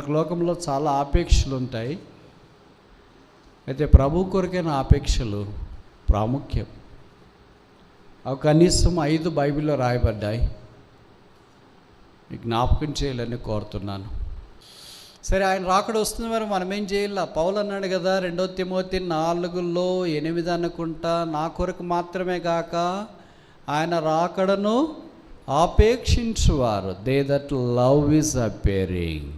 మనకు లోకంలో చాలా ఆపేక్షలు ఉంటాయి. అయితే ప్రభు కొరకైన ఆపేక్షలు ప్రాముఖ్యం. అవి కనీసం 5 బైబిల్లో రాయబడ్డాయి. జ్ఞాపకం చేయాలని కోరుతున్నాను. సరే, ఆయన రాకడ వస్తుంది, మరి మనం ఏం చేయాల? పౌలు అన్నాడు కదా 2 తిమోతి 4:8 అనుకుంటా, నా కొరకు మాత్రమే కాక ఆయన రాకడను ఆపేక్షించువారు, they that love is appearing.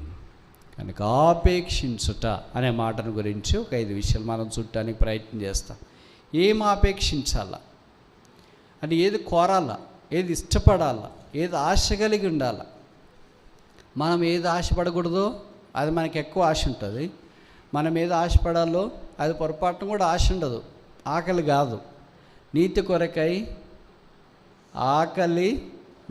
కనుక ఆపేక్షించుట అనే మాటను గురించి ఒక 5 విషయాలు మనం చూడటానికి ప్రయత్నం చేస్తాం. ఏం ఆపేక్షించాలా అని, ఏది కోరాలా, ఏది ఇష్టపడాలా, ఏది ఆశ కలిగి ఉండాలా. మనం ఏది ఆశపడకూడదో అది మనకి ఎక్కువ ఆశ ఉంటుంది. మనం ఏది ఆశపడాలో అది పొరపాటున కూడా ఆశ ఉండదు. ఆకలి కాదు, నీతి కొరకై ఆకలి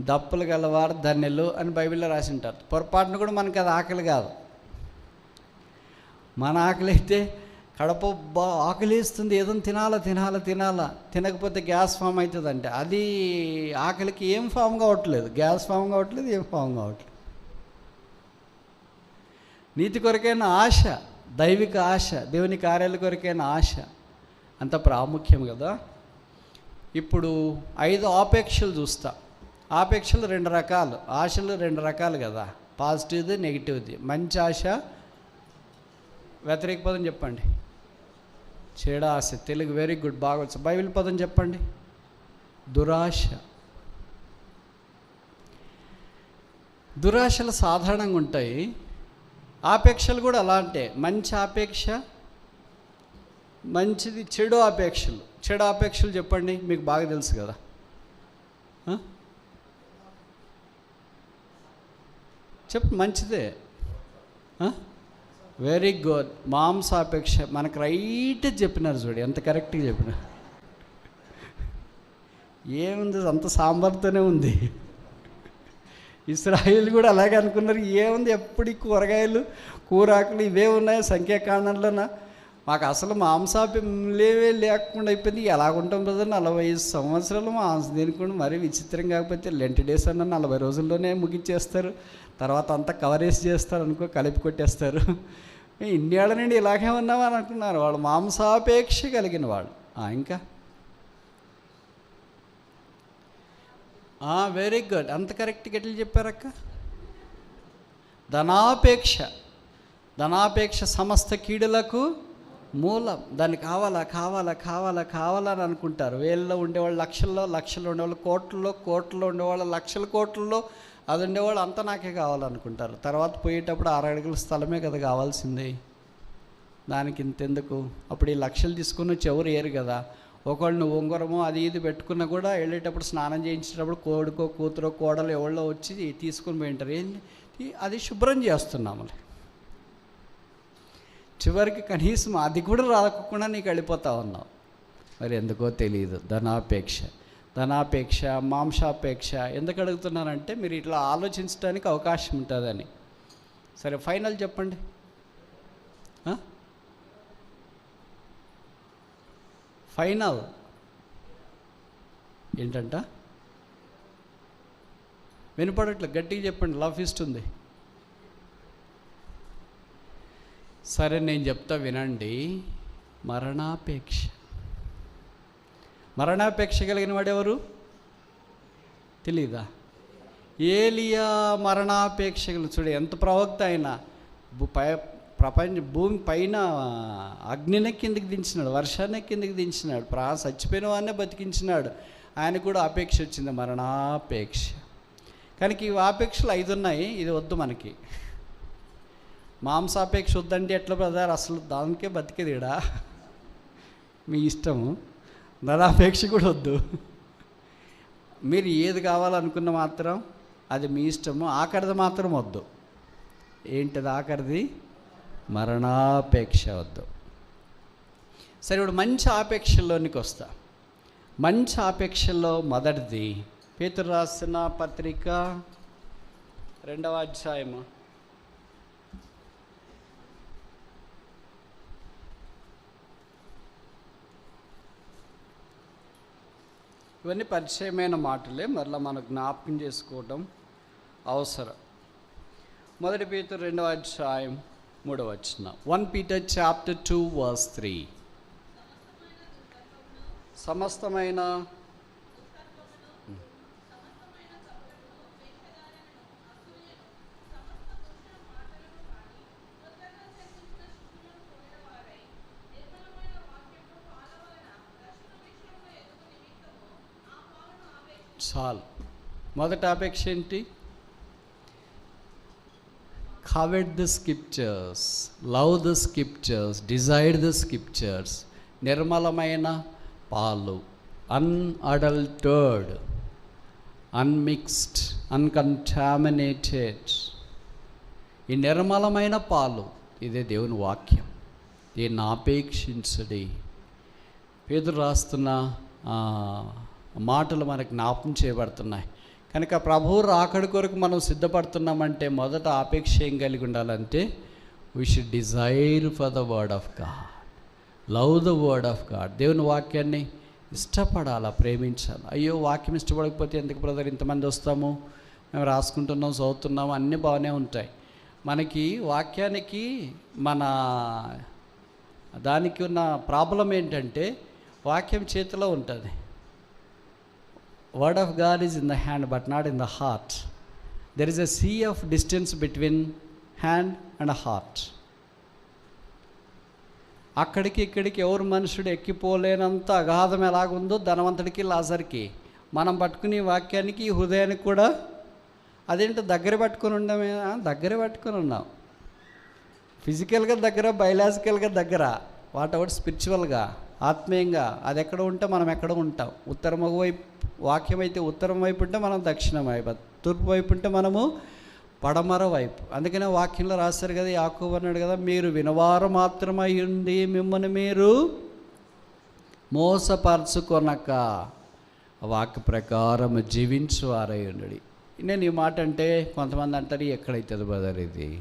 దప్పులు గలవారు ధన్యులు అని బైబిల్లో రాసి ఉంటారు. పొరపాటున కూడా మనకి అది ఆకలి కాదు. మన ఆకలి అయితే కడప ఆకలి వేస్తుంది, ఏదో తినాలా, తినకపోతే గ్యాస్ ఫామ్ అవుతుంది అంటే అది ఆకలికి ఏం ఫామ్ కావట్లేదు, గ్యాస్ ఫామ్ కావట్లేదు, ఏం ఫామ్ కావట్లేదు. నీతి కొరకైన ఆశ, దైవిక ఆశ, దేవుని కార్యాల కొరకైన ఆశ అంత ప్రాముఖ్యం కదా. ఇప్పుడు 5 ఆపేక్షలు చూస్తా. ఆపేక్షలు 2 రకాలు, ఆశలు 2 రకాలు కదా, పాజిటివ్ది, నెగిటివ్ది. మంచి ఆశ, వ్యతిరేక పదం చెప్పండి. చెడ ఆశ, తెలుగు వెరీ గుడ్, బాగా వచ్చు. బైబిల్ పదం చెప్పండి. దురాశ. దురాశలు సాధారణంగా ఉంటాయి, ఆపేక్షలు కూడా అలాంటే. మంచి ఆపేక్ష మంచిది, చెడు ఆపేక్షలు. చెడు ఆపేక్షలు చెప్పండి, మీకు బాగా తెలుసు కదా. చెప్పు, మంచిదే. Very good. మాంసాపేక్ష మనకు రైట్ చెప్పినారు, చూడు ఎంత కరెక్ట్గా చెప్పినారు. ఏముంది, అంత సాంబార్తోనే ఉంది. ఇశ్రాయేలు కూడా అలాగే అనుకున్నారు. ఏముంది, ఎప్పుడు కూరగాయలు కూరాకులు ఇవే ఉన్నాయి సంఖ్యాకాండంలోన. మాకు అసలు మాంసాపేలేవే లేకుండా అయిపోయింది. ఎలాగుంటాం బ్రదర్, 45 సంవత్సరాలు మాంసం తినకుండా. మరీ విచిత్రం కాకపోతే లెంట్ డేస్ అన్న 40 రోజుల్లోనే ముగించేస్తారు. తర్వాత అంతా కవరేజ్ చేస్తారు అనుకో, కలిపి కొట్టేస్తారు. ఇన్నేళ్ల నుండి ఇలాగే ఉన్నామని అనుకున్నారు వాళ్ళు, మాంసాపేక్ష కలిగిన వాళ్ళు. ఇంకా వెరీ గుడ్, అంత కరెక్ట్గా ఎట్లా చెప్పారక్క. ధనాపేక్ష సమస్త కీడులకు మూలం. దాన్ని కావాలని అనుకుంటారు. వేలలో ఉండేవాళ్ళు లక్షల్లో ఉండేవాళ్ళు కోట్లలో ఉండేవాళ్ళు లక్షల కోట్లలో అది ఉండేవాళ్ళు అంతా నాకే కావాలనుకుంటారు. తర్వాత పోయేటప్పుడు 6 అడుగుల స్థలమే కదా కావాల్సింది, దానికి ఇంతెందుకు. అప్పుడు ఈ లక్షలు తీసుకుని వచ్చి ఎవరు ఏరు కదా. ఒకళ్ళు నువ్వు ఉంగరమో అది ఇది పెట్టుకున్నా కూడా వెళ్ళేటప్పుడు స్నానం చేయించేటప్పుడు కోడుకో కూతురో కోడలు ఎవరో వచ్చి తీసుకొని పోయింటారు. ఏంటి అది శుభ్రం చేస్తున్నాము. చివరికి కనీసం అది కూడా రాకుండా నీకు వెళ్ళిపోతా ఉన్నావు. మరి ఎందుకో తెలియదు. ధనాపేక్ష మాంసాపేక్ష ఎందుకు అడుగుతున్నానంటే మీరు ఇట్లా ఆలోచించడానికి అవకాశం ఉంటుందని. సరే, ఫైనల్ చెప్పండి. ఫైనల్ ఏంటంట? వినపడట్లేదు, గట్టిగా చెప్పండి. లవ్ ఇస్తుంది. సరే, నేను చెప్తా వినండి. మరణాపేక్ష కలిగిన వాడెవరు తెలీదా? ఏలియా మరణాపేక్షలు. చూడు ఎంత ప్రవక్త అయినా భూమి పైన అగ్నిని కిందకి దించినాడు, వర్షాన్ని కిందకి దించినాడు, చచ్చిపోయిన వాడినే బతికించినాడు. ఆయన కూడా ఆపేక్ష వచ్చింది, మరణాపేక్ష. కానీ ఈ ఆపేక్షలు 5 ఉన్నాయి. ఇది వద్దు మనకి. మాంసాపేక్ష వద్దంటే ఎట్లా బ్రదర్, అసలు దానికే బతికేదిడా, మీ ఇష్టము. ధనాపేక్ష కూడా వద్దు. మీరు ఏది కావాలనుకున్న మాత్రం అది మీ ఇష్టము. ఆఖరిది మాత్రం వద్దు. ఏంటిది ఆఖరిది? మరణాపేక్ష వద్దు. సరే, ఇప్పుడు మంచి ఆపేక్షల్లోనికి వస్తా. మంచి ఆపేక్షల్లో మొదటిది పేతురు రాసిన పత్రిక 2వ అధ్యాయము. ఇవన్నీ పరిచయమైన మాటలే, మరలా మనం జ్ఞాపకం చేసుకోవడం అవసరం. 1 Peter 2వ అధ్యాయం 3వ వచనం. 1 Peter chapter 2 verse 3. సమస్తమైన చాలు. మొదటి అపేక్ష ఏంటి? covet the scriptures, love the scriptures, desire the scriptures. నిర్మలమైన పాలు, unadulterated, unmixed, uncontaminated. ఈ నిర్మలమైన పాలు, ఇదే దేవుని వాక్యం. దీన్ని ఆపేక్షించడి. పేతురు రాస్తున్న మాటలు మనకు జ్ఞాపకం చేయబడుతున్నాయి. కనుక ప్రభువు రాకడి కొరకు మనం సిద్ధపడుతున్నామంటే మొదట ఆపేక్ష ఏం కలిగి ఉండాలంటే we should desire for the word of God, love the word of God. దేవుని వాక్యాన్ని ఇష్టపడాలా, ప్రేమించాలి. అయ్యో వాక్యం ఇష్టపడకపోతే ఎందుకు బ్రదర్ ఇంతమంది వస్తాము, మేము రాసుకుంటున్నాం, చదువుతున్నాము, అన్నీ బాగానే ఉంటాయి. మనకి వాక్యానికి మన దానికి ఉన్న ప్రాబ్లం ఏంటంటే వాక్యం చేతిలో ఉంటుంది. Word of God is in the hand but not in the heart. There is a sea of distance between hand and a heart. అక్కడికి ఇక్కడికి ఎవరు మనుషుడు ఎక్కిపోలేనంత అగాధం ఎలాగుందో ధనవంతుడికి లాజర్కి, మనం పట్టుకునే వాక్యానికి హృదయానికి కూడా అదేంటో దగ్గర పట్టుకొని ఉండమే. దగ్గర పట్టుకొని ఉన్నాం, ఫిజికల్గా దగ్గర, బయలాజికల్గా దగ్గర, వాటెవర్ స్పిరిచువల్గా, ఆత్మీయంగా. అది ఎక్కడ ఉంటే మనం ఎక్కడ ఉంటాం. ఉత్తరం వైపు వాక్యం అయితే ఉత్తరం వైపు ఉంటే మనం దక్షిణం వైపు, తూర్పు వైపు ఉంటే మనము పడమర వైపు. అందుకనే వాక్యంలో రాశారు కదా, యాకోబు అన్నాడు కదా, మీరు వినవారు మాత్రమై ఉండి మిమ్మల్ని మీరు మోసపరచుకొనక వాక్య ప్రకారం జీవించువారై ఉండడి. నేను ఈ మాట అంటే కొంతమంది అంటారు, ఎక్కడైతుంది బదర్ ఇది,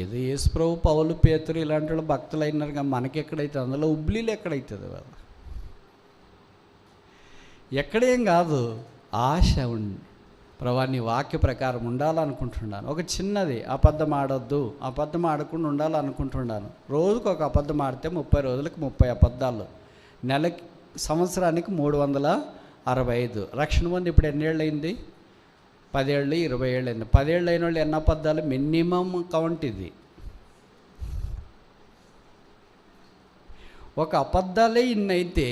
ఏదో యేసుప్రభు, పౌలు, పేతురు ఇలాంటి వాళ్ళు భక్తులు అయినారు కానీ మనకి ఎక్కడైతుంది, అందులో ఉబ్లీలు ఎక్కడైతుంది కదా. ఎక్కడేం కాదు, ఆశ ఉంది. ప్రభా నీ వాక్య ప్రకారం ఉండాలనుకుంటున్నాను. ఒక చిన్నది, అబద్ధం ఆడొద్దు, అబద్ధం ఆడకుండా ఉండాలనుకుంటున్నాను. రోజుకు ఒక అబద్ధం ఆడితే 30 రోజులకు 30 అబద్ధాలు, నెలకి సంవత్సరానికి 365. రక్షణ పొంది ఇప్పుడు ఎన్నేళ్ళు అయింది? 10 ఏళ్ళు, 20 ఏళ్ళు అయింది. 10 ఏళ్ళు అయిన వాళ్ళు ఎన్ని అబద్ధాలు? మినిమం కౌంట్ ఇది. ఒక అబద్ధాలే ఇన్నైతే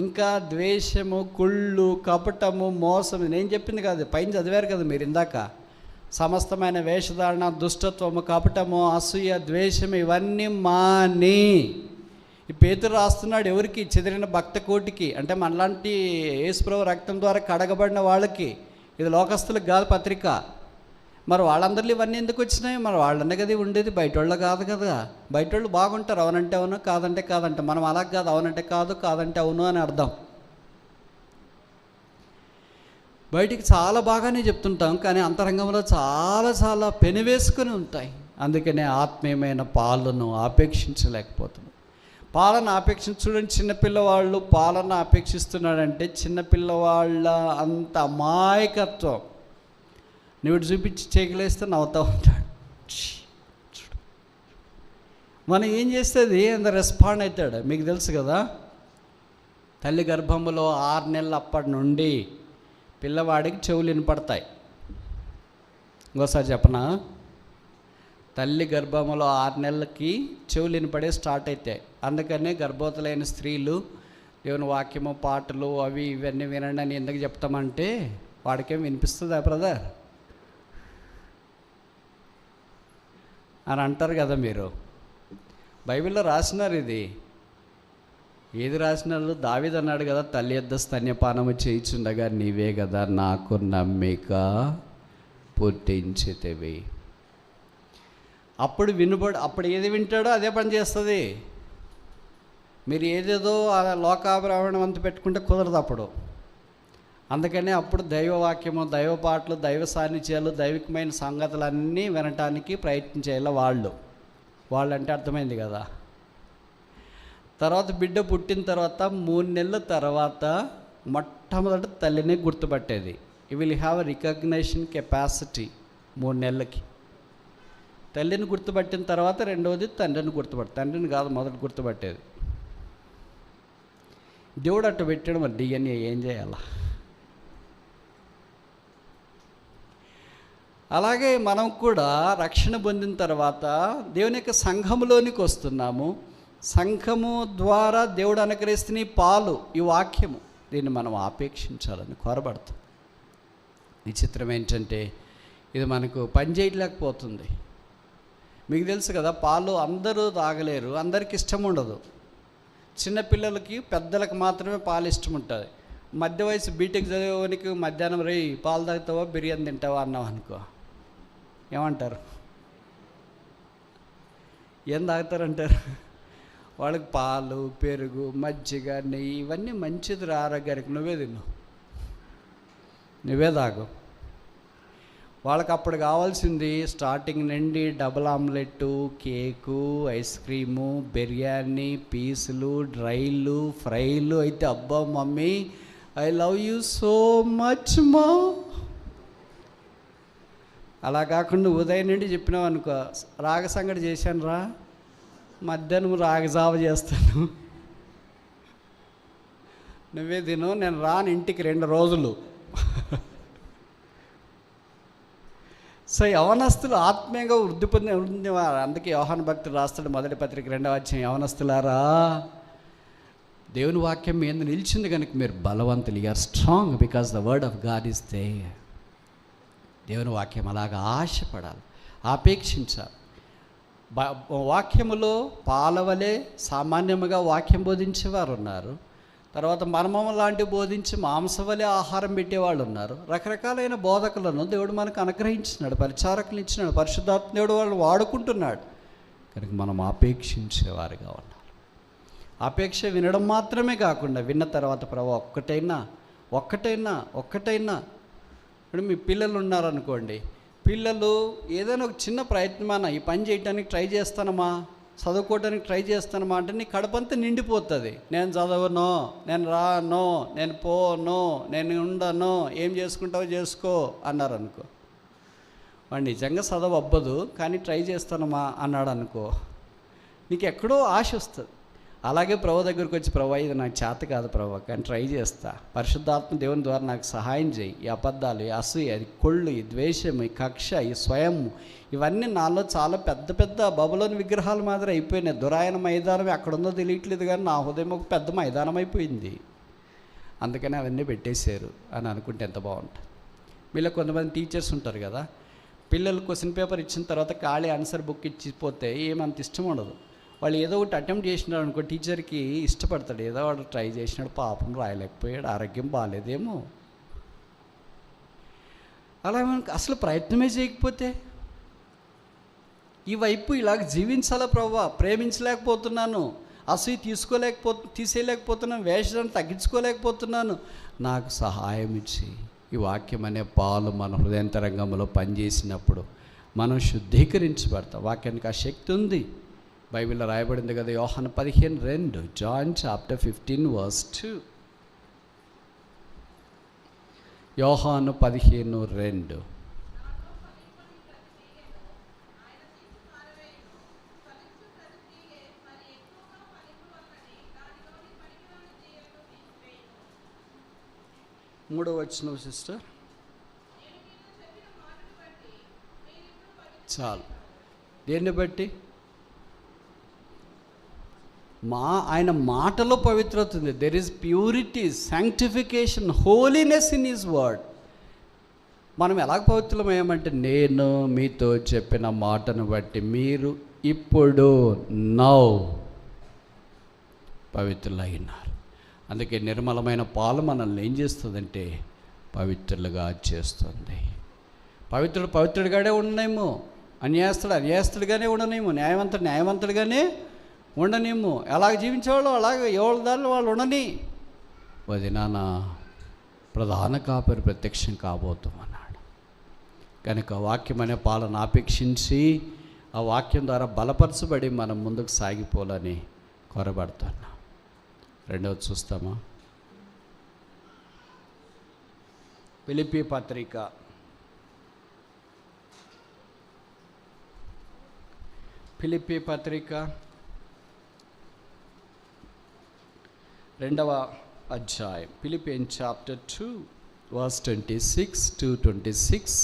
ఇంకా ద్వేషము, కుళ్ళు, కపటము, మోసం, నేను చెప్పింది కాదు, పైన చదివారు కదా మీరు ఇందాక. సమస్తమైన వేషధారణ, దుష్టత్వము, కపటము, అసూయ, ద్వేషము ఇవన్నీ మాని. ఈ పేతురు రాస్తున్నాడు ఎవరికి? చెదిరిన భక్త కోటికి, అంటే మనలాంటి యేసుప్రభు రక్తం ద్వారా కడగబడిన వాళ్ళకి. ఇది లోకస్తులకు కాదు పత్రిక. మరి వాళ్ళందరిలో ఇవన్నీ ఎందుకు వచ్చినాయి? మరి వాళ్ళనే కదా ఉండేది, బయట వాళ్ళు కాదు కదా. బయట వాళ్ళు బాగుంటారు, అవునంటే అవును, కాదంటే కాదంటే. మనం అలా కాదు, అవునంటే కాదు, కాదంటే అవును అని అర్థం. బయటికి చాలా బాగానే చెప్తుంటాం కానీ అంతరంగంలో చాలా చాలా పెనువేసుకొని ఉంటాయి. అందుకనే ఆత్మీయమైన పాలను ఆపేక్షించలేకపోతున్నాం. పాలన చూడండి, చిన్నపిల్లవాళ్ళు పాలన అపేక్షిస్తున్నాడంటే చిన్నపిల్లవాళ్ళ అంత అమాయకత్వం. నువ్వు చూపించి చేకలేస్తే నవ్వుతూ ఉంటాడు. మనం ఏం చేస్తుంది అంత రెస్పాండ్ అవుతాడు. మీకు తెలుసు కదా, తల్లి గర్భంలో 6 నెలలు అప్పటి నుండి పిల్లవాడికి చెవులు వినపడతాయి. ఇంకోసారి చెప్పనా, తల్లి గర్భంలో 6 నెలలకి చెవులు వినపడే స్టార్ట్ అవుతాయి. అందుకనే గర్భవతులైన స్త్రీలు దేవుని వాక్యము, పాటలు అవి ఇవన్నీ వినండి అని ఎందుకు చెప్తామంటే వాడికేం వినిపిస్తుందా బ్రదర్ అని అంటారు కదా మీరు. బైబిల్లో రాసినారు ఇది. ఏది రాసినారు? దావీదు అన్నాడు కదా, తల్లి యొద్ద స్తన్యపానము చేయిచుండగా నీవే కదా నాకు నమ్మిక పుట్టించితివి. అప్పుడు ఏది వింటాడో అదే పని చేస్తుంది. మీరు ఏదేదో లోకాభిరామణం అంత పెట్టుకుంటే కుదరదు అప్పుడు. అందుకనే అప్పుడు దైవవాక్యము, దైవ పాటలు, దైవ సాన్నిధ్యాలు, దైవికమైన సంగతులన్నీ వినటానికి ప్రయత్నం చేయాలి వాళ్ళంటే అర్థమైంది కదా. తర్వాత బిడ్డ పుట్టిన తర్వాత 3 నెలల తర్వాత మొట్టమొదటి తల్లిని గుర్తుపట్టేది. You will have recognition capacity 3 నెలలకి. తల్లిని గుర్తుపట్టిన తర్వాత రెండవది తండ్రిని తండ్రిని కాదు మొదటి గుర్తుపట్టేది. దేవుడు అట్టు పెట్టాడు, మరి డిఎన్ఏ ఏం చేయాలా? అలాగే మనం కూడా రక్షణ పొందిన తర్వాత దేవుని యొక్క సంఘములోనికి వస్తున్నాము. సంఘము ద్వారా దేవుడు అనుగ్రహిస్తున్న ఈ పాలు, ఈ వాక్యము, దీన్ని మనం ఆపేక్షించాలని కోరబడతాం. విచిత్రం ఏంటంటే ఇది మనకు పనిచేయలేకపోతుంది. మీకు తెలుసు కదా, పాలు అందరూ తాగలేరు, అందరికి ఇష్టం ఉండదు. చిన్నపిల్లలకి పెద్దలకు మాత్రమే పాలు ఇష్టం ఉంటుంది. మధ్య వయసు బీటెక్ చదివేవానికి మధ్యాహ్నం పాలు తాగుతావా బిర్యానీ తింటావా అన్నావు అనుకో, ఏమంటారు? ఏం తాగుతారంటారు? వాళ్ళకి పాలు, పెరుగు, మజ్జిగ, నెయ్యి ఇవన్నీ మంచిది ఆరోగ్యానికి. నువ్వే తిను, నువ్వే తాగు. వాళ్ళకి అప్పుడు కావాల్సింది స్టార్టింగ్ నుండి double omelette, cake, ice cream, biryani, పీసులు, డ్రైలు, ఫ్రైలు అయితే అబ్బా mummy I love you so much మా. అలా కాకుండా ఉదయం నుండి చెప్పినావు అనుకో, రాగ సంగటి చేశాను రా, మధ్యాహ్నం రాగజావ చేస్తాను, నువ్వే తిను, నేను రాను ఇంటికి 2 రోజులు. సో యవనస్తులు ఆత్మీయంగా వృద్ధి పొందేవారు. అందుకే యోహాను భక్తుడు రాస్తాడు మొదటి పత్రిక 2వ అధ్యాయం, యవనస్తులారా దేవుని వాక్యం మీద నిలిచింది కనుక మీరు బలవంతులు, you are strong because the word of God is there. దేవుని వాక్యం అలాగా ఆశపడాలి, ఆపేక్షించాలి. వాక్యములో పాలవలే సామాన్యముగా వాక్యం బోధించేవారు ఉన్నారు, తర్వాత మర్మం లాంటి బోధించి మాంసవలే ఆహారం పెట్టేవాళ్ళు ఉన్నారు. రకరకాలైన బోధకులను దేవుడు మనకు అనుగ్రహించినాడు, పరిచారకులు ఇచ్చినాడు, పరిశుద్ధాత్మ దేవుడు వాళ్ళు వాడుకుంటున్నాడు. కనుక మనం ఆపేక్షించేవారుగా ఉండాలి. ఆపేక్ష వినడం మాత్రమే కాకుండా విన్న తర్వాత ప్రభు ఒక్కటైనా ఇప్పుడు మీ పిల్లలు ఉన్నారనుకోండి, పిల్లలు ఏదైనా ఒక చిన్న ప్రయత్నమా, ఈ పని చేయడానికి ట్రై చేస్తానమ్మా, చదువుకోవడానికి ట్రై చేస్తానమ్మా అంటే నీ కడపంతా నిండిపోతుంది. నేను చదవను, నేను రాను, నేను పోను, నేను ఉండను, ఏం చేసుకుంటావో చేసుకో అన్నారు అనుకో. వాడు నిజంగా చదవ అవ్వదు కానీ ట్రై చేస్తానమ్మా అన్నాడు అనుకో, నీకు ఎక్కడో ఆశ వస్తుంది. అలాగే ప్రభు దగ్గరికి వచ్చి, ప్రభు ఇది నాకు చేత కాదు ప్రభు, కానీ ట్రై చేస్తా, పరిశుద్ధాత్మ దేవుని ద్వారా నాకు సహాయం చేయి. ఈ అబద్ధాలు, ఈ అసూయ, ఈ కొళ్ళు, ఈ ద్వేషం, ఈ కక్ష, ఈ స్వయం, ఇవన్నీ నాలో చాలా పెద్ద పెద్ద బబులోని విగ్రహాల మాదిరి అయిపోయినాయి. దురాయన మైదానం ఎక్కడుందో తెలియట్లేదు, కానీ నా హృదయం ఒక పెద్ద మైదానం అయిపోయింది, అందుకని అవన్నీ పెట్టేశారు అని అనుకుంటే ఎంత బాగుంటుంది. మీలో కొంతమంది టీచర్స్ ఉంటారు కదా, పిల్లలు క్వశ్చన్ పేపర్ ఇచ్చిన తర్వాత ఖాళీ ఆన్సర్ బుక్ ఇచ్చిపోతే ఏమంత ఇష్టం ఉండదు. వాళ్ళు ఏదో ఒకటి అటెంప్ట్ చేసినాడు అనుకో, టీచర్కి ఇష్టపడతాడు, ఏదో వాడు ట్రై చేసినాడు, పాపం రాయలేకపోయాడు, ఆరోగ్యం బాగాలేదేమో. అలా మనకు అసలు ప్రయత్నమే చేయకపోతే, ఈ వైపు ఇలాగ జీవించాలా ప్రభు, ప్రేమించలేకపోతున్నాను, అసలు తీసేయలేకపోతున్నాను, వేషాన్ని తగ్గించుకోలేకపోతున్నాను, నాకు సహాయం ఇచ్చి. ఈ వాక్యం అనే పాలు మన హృదయంతరంగంలో పనిచేసినప్పుడు మనం శుద్ధీకరించబడతాం. వాక్యానికి ఆ శక్తి ఉంది. బైబిల్లో రాయబడింది కదా, యోహాను 15:2, జాన్ చాప్టర్ 15:2. యోహాను 15:2. మూడో వచనం సిస్టర్, చాలు. దేన్ని బట్టి? ఆయన మాటలో పవిత్రత ఉంది. There is purity, sanctification, holiness in his word. మనం ఎలాగ పవిత్రమయ్యామంటే, నేను మీతో చెప్పిన మాటను బట్టి మీరు ఇప్పుడు పవిత్రులైనారు. అందుకే నిర్మలమైన పాలు మనల్ని ఏం చేస్తుందంటే పవిత్రులుగా చేస్తుంది. పవిత్రుడిగానే ఉండనేమో, అన్యాయస్తుడిగానే ఉండనేమో, న్యాయవంతుడిగానే ఉండనేమో. ఎలాగ జీవించేవాళ్ళు అలాగే ఎవరి దారిలో వాళ్ళు ఉండని. వదినాన ప్రధాన కాపరి ప్రత్యక్షం కాబోతామన్నాడు. కనుక వాక్యం అనే పాలన ఆపేక్షించి ఆ వాక్యం ద్వారా బలపరచబడి మనం ముందుకు సాగిపోవాలని కోరబడుతున్నాం. రెండవది చూస్తామా, ఫిలిప్పీ పత్రిక ఫిలిప్పీ పత్రిక 2వ అధ్యాయం, ఫిలిపియన్ చాప్టర్ 2 verse 26 to 26.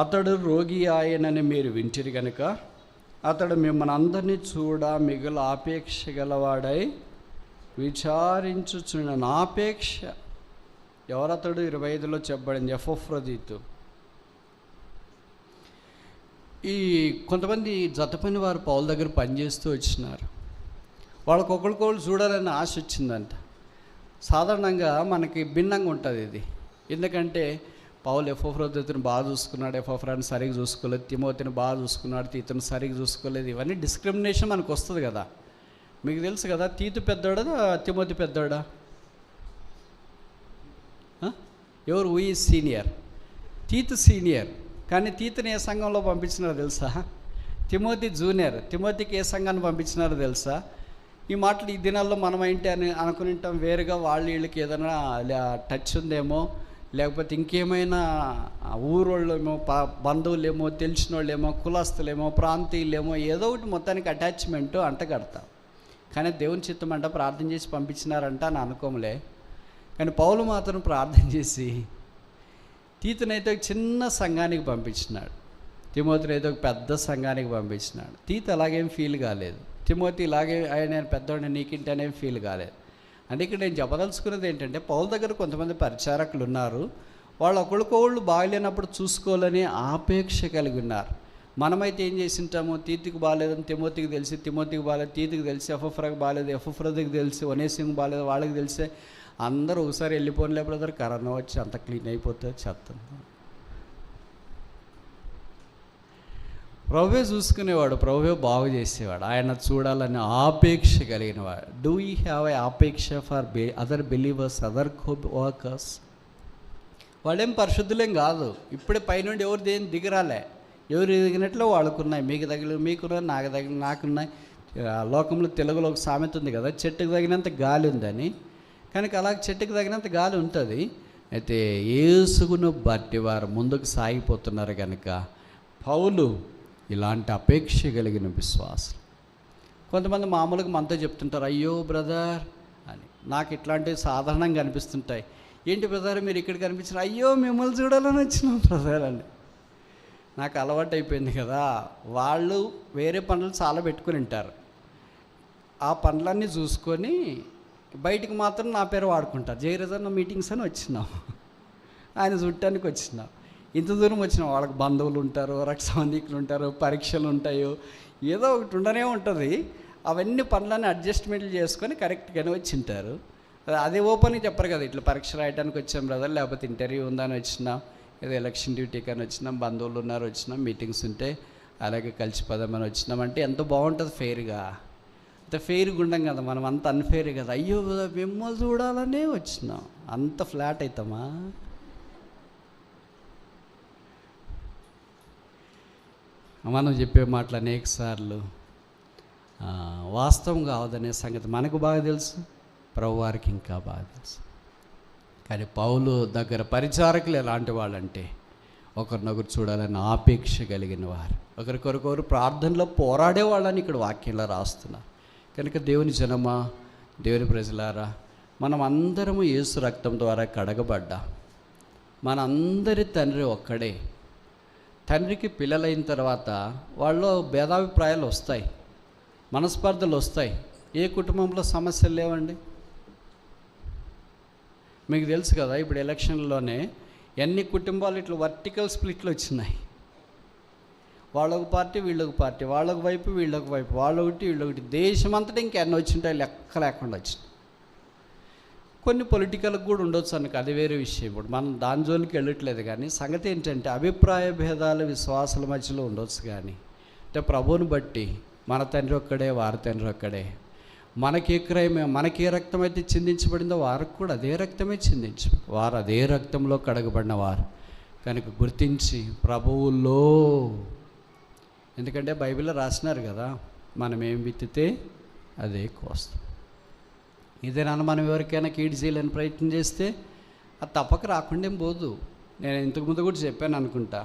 అతడు రోగి ఆయనని మీరు వింటిరి గనుక అతడు మిమ్మల్ని అందరినీ చూడ మిగులు ఆపేక్ష గలవాడై విచారించుచున్న ఆపేక్ష. ఎవరతడు? 25లో చెప్పబడింది, ఎపఫ్రొదితు. ఈ కొంతమంది జత పని వారు పౌలు దగ్గర పనిచేస్తూ వచ్చినారు. వాళ్ళకి ఒకరికొకరు చూడాలని ఆశ వచ్చిందంట. సాధారణంగా మనకి భిన్నంగా ఉంటుంది ఇది. ఎందుకంటే పౌలు ఎపఫ్రొదితుని బాగా చూసుకున్నాడు, ఎపఫ్రాని సరిగ్గా చూసుకోలేదు, తిమోతిని బాగా చూసుకున్నాడు, తీతుని సరిగ్గా చూసుకోలేదు. ఇవన్నీ డిస్క్రిమినేషన్ మనకు వస్తుంది కదా. మీకు తెలుసు కదా, తీతు పెద్దోడా తిమోతి పెద్దోడా? ఎవరు? Who is senior? తీతు సీనియర్. కానీ తీతుని ఏ సంఘంలో పంపించినారో తెలుసా? Timothy junior. తిమోతికి ఏ సంఘాన్ని పంపించినారో తెలుసా? ఈ మాటలు ఈ దినాల్లో మనం ఏంటి అని అనుకుని ఉంటాం. వేరుగా వాళ్ళు వీళ్ళకి ఏదైనా టచ్ ఉందేమో, లేకపోతే ఇంకేమైనా ఊరోళ్ళేమో, బంధువులేమో, తెలిసిన వాళ్ళేమో, కులస్తులేమో, ప్రాంతీయులేమో, ఏదో ఒకటి మొత్తానికి అటాచ్మెంట్ అంటగడతాం. కానీ దేవుని చిత్తం అంట ప్రార్థన చేసి పంపించినారంట అని అనుకోములే. కానీ పౌలు మాత్రం ప్రార్థన చేసి తీతునైతే ఒక చిన్న సంఘానికి పంపించినాడు, తిమోతినైతే ఒక పెద్ద సంఘానికి పంపించినాడు. తీతు అలాగేం ఫీల్ కాలేదు, తిమోతి ఇలాగే ఆయన పెద్దవాడిని నీకింటి అనేం ఫీల్ కాలేదు. అంటే ఇక్కడ నేను చెప్పదలుచుకున్నది ఏంటంటే, పౌలు దగ్గర కొంతమంది పరిచారకులు ఉన్నారు. వాళ్ళు ఒకళ్ళకొళ్ళు బాగలేనప్పుడు చూసుకోవాలని ఆపేక్ష కలిగి ఉన్నారు. మనమైతే ఏం చేసి ఉంటాము? తీతుకి బాగాలేదని తిమోతికి తెలిసి, తిమోతికి బాగాలేదు తీతుకి తెలిసి, ఎపఫ్రాకి బాగాలేదు ఎపఫ్రొదికి తెలిసి, ఒనేసిముకి బాగాలేదు వాళ్ళకి తెలిసే, అందరూ ఒకసారి వెళ్ళిపోయిన బ్రదర్, కరోనా వచ్చి అంత క్లీన్ అయిపోతుంది చెత్త. ప్రభువే చూసుకునేవాడు, ప్రభువే బాగు చేసేవాడు, ఆయన చూడాలని ఆపేక్ష కలిగినవాడు. డూ యూ హ్యావ్ ఏ ఆపేక్ష for other believers, other workers? వాళ్ళేం పరిశుద్ధులేం కాదు. ఇప్పుడే పైనుండి ఎవరు దేని దిగరాలే, ఎవరు దిగినట్లు వాళ్ళకున్నాయి. మీకు తగిలి మీకున్నాయి, నాకు తగిలి నాకున్నాయి. లోకంలో తెలుగులో ఒక సామెత ఉంది కదా, చెట్టుకు తగినంత గాలి ఉందని. కనుక అలా చెట్టుకు తగినంత గాలి ఉంటుంది. అయితే యేసును బట్టి వారు ముందుకు సాగిపోతున్నారు కనుక పౌలు ఇలాంటి అపేక్ష కలిగిన విశ్వాసం. కొంతమంది మామూలుగా మనతో చెప్తుంటారు, అయ్యో బ్రదర్ అని. నాకు ఇట్లాంటివి సాధారణంగా అనిపిస్తుంటాయి. ఏంటి బ్రదర్ మీరు ఇక్కడ కనిపించారు? అయ్యో మిమ్మల్ని చూడాలని వచ్చినాం బ్రదర్ అని. నాకు అలవాటు అయిపోయింది కదా. వాళ్ళు వేరే పనులు చాలా పెట్టుకుని ఉంటారు. ఆ పనులన్నీ చూసుకొని బయటికి మాత్రం నా పేరు వాడుకుంటారు. జయరజన్న మీటింగ్స్ అని వచ్చినాం, ఆయన చూడటానికి వచ్చినాం. ఇంత దూరం వచ్చినాం. వాళ్ళకి బంధువులు ఉంటారు, రక్త సంబంధికులు ఉంటారు, పరీక్షలు ఉంటాయో ఏదో ఒకటి ఉండనే ఉంటుంది. అవన్నీ పనులన్నీ అడ్జస్ట్మెంట్లు చేసుకొని కరెక్ట్గానే వచ్చి ఉంటారు. అదే ఓపెన్గా చెప్పరు కదా, ఇట్లా పరీక్ష రాయడానికి వచ్చాం బ్రదర్, లేకపోతే ఇంటర్వ్యూ ఉందని వచ్చినాం, ఏదో ఎలక్షన్ డ్యూటీకి అని వచ్చినాం, బంధువులు ఉన్నారు వచ్చినాం, మీటింగ్స్ ఉంటే అలాగే కలిసిపోదామని వచ్చినాం. అంటే ఎంత బాగుంటుంది ఫెయిర్గా. అంత ఫెయిర్గా ఉండం కదా మనం, అంత అన్ఫెయిర్ కదా. అయ్యో మిమ్మల్ని చూడాలనే వచ్చినాం, అంత ఫ్లాట్ అవుతామా? మనం చెప్పే మాటలు అనేక సార్లు వాస్తవం కావదనే సంగతి మనకు బాగా తెలుసు, ప్రభువారికి ఇంకా బాగా తెలుసు. కానీ పౌలు దగ్గర పరిచారకులు ఎలాంటి వాళ్ళంటే ఒకరినొకరు చూడాలని ఆపేక్ష కలిగిన వారు, ఒకరికొరకొకరు ప్రార్థనలో పోరాడే వాళ్ళని ఇక్కడ వాక్యంలో రాస్తున్నారు. కనుక దేవుని జనమా, దేవుని ప్రజలారా, మనం అందరము యేసు రక్తం ద్వారా కడగబడ్డా. మన అందరి తండ్రి ఒక్కడే. తండ్రికి పిల్లలైన తర్వాత వాళ్ళు భేదాభిప్రాయాలు వస్తాయి, మనస్పర్ధలు వస్తాయి. ఏ కుటుంబంలో సమస్యలు లేవండి? మీకు తెలుసు కదా, ఇప్పుడు ఎలక్షన్లోనే ఎన్ని కుటుంబాలు ఇట్లా వర్టికల్ స్ప్లిట్లు వచ్చినాయి. వాళ్ళొక పార్టీ వీళ్ళొక పార్టీ, వాళ్ళొక వైపు వీళ్ళొక వైపు, వాళ్ళొకటి వీళ్ళొకటి, దేశమంతటా ఇంకెన్ని వచ్చింటాయి లెక్క లేకుండా వచ్చినాయి. కొన్ని పొలిటికల్కి కూడా ఉండొచ్చు అనుకో, అది వేరే విషయం. ఇప్పుడు మనం దాని జోలికి వెళ్ళట్లేదు. కానీ సంగతి ఏంటంటే అభిప్రాయ భేదాలు విశ్వాసాల మధ్యలో ఉండొచ్చు. కానీ అంటే ప్రభువుని బట్టి మన తండ్రి ఒక్కడే, వారి తండ్రి ఒక్కడే. మనకి ఏ రక్తం అయితే చిందించబడిందో వారికి కూడా అదే రక్తమే చిందించబడి, వారు అదే రక్తంలో కడగబడిన వారు కనుక గుర్తించి ప్రభువులో. ఎందుకంటే బైబిల్లో రాసినారు కదా, మనం ఏం విత్తితే అదే కోస్తాం. ఇదేనా మనం ఎవరికైనా కీడు చేయాలని ప్రయత్నం చేస్తే అది తప్పక రాకుండా ఏం పోదు. నేను ఇంతకుముందు కూడా చెప్పాను అనుకుంటా,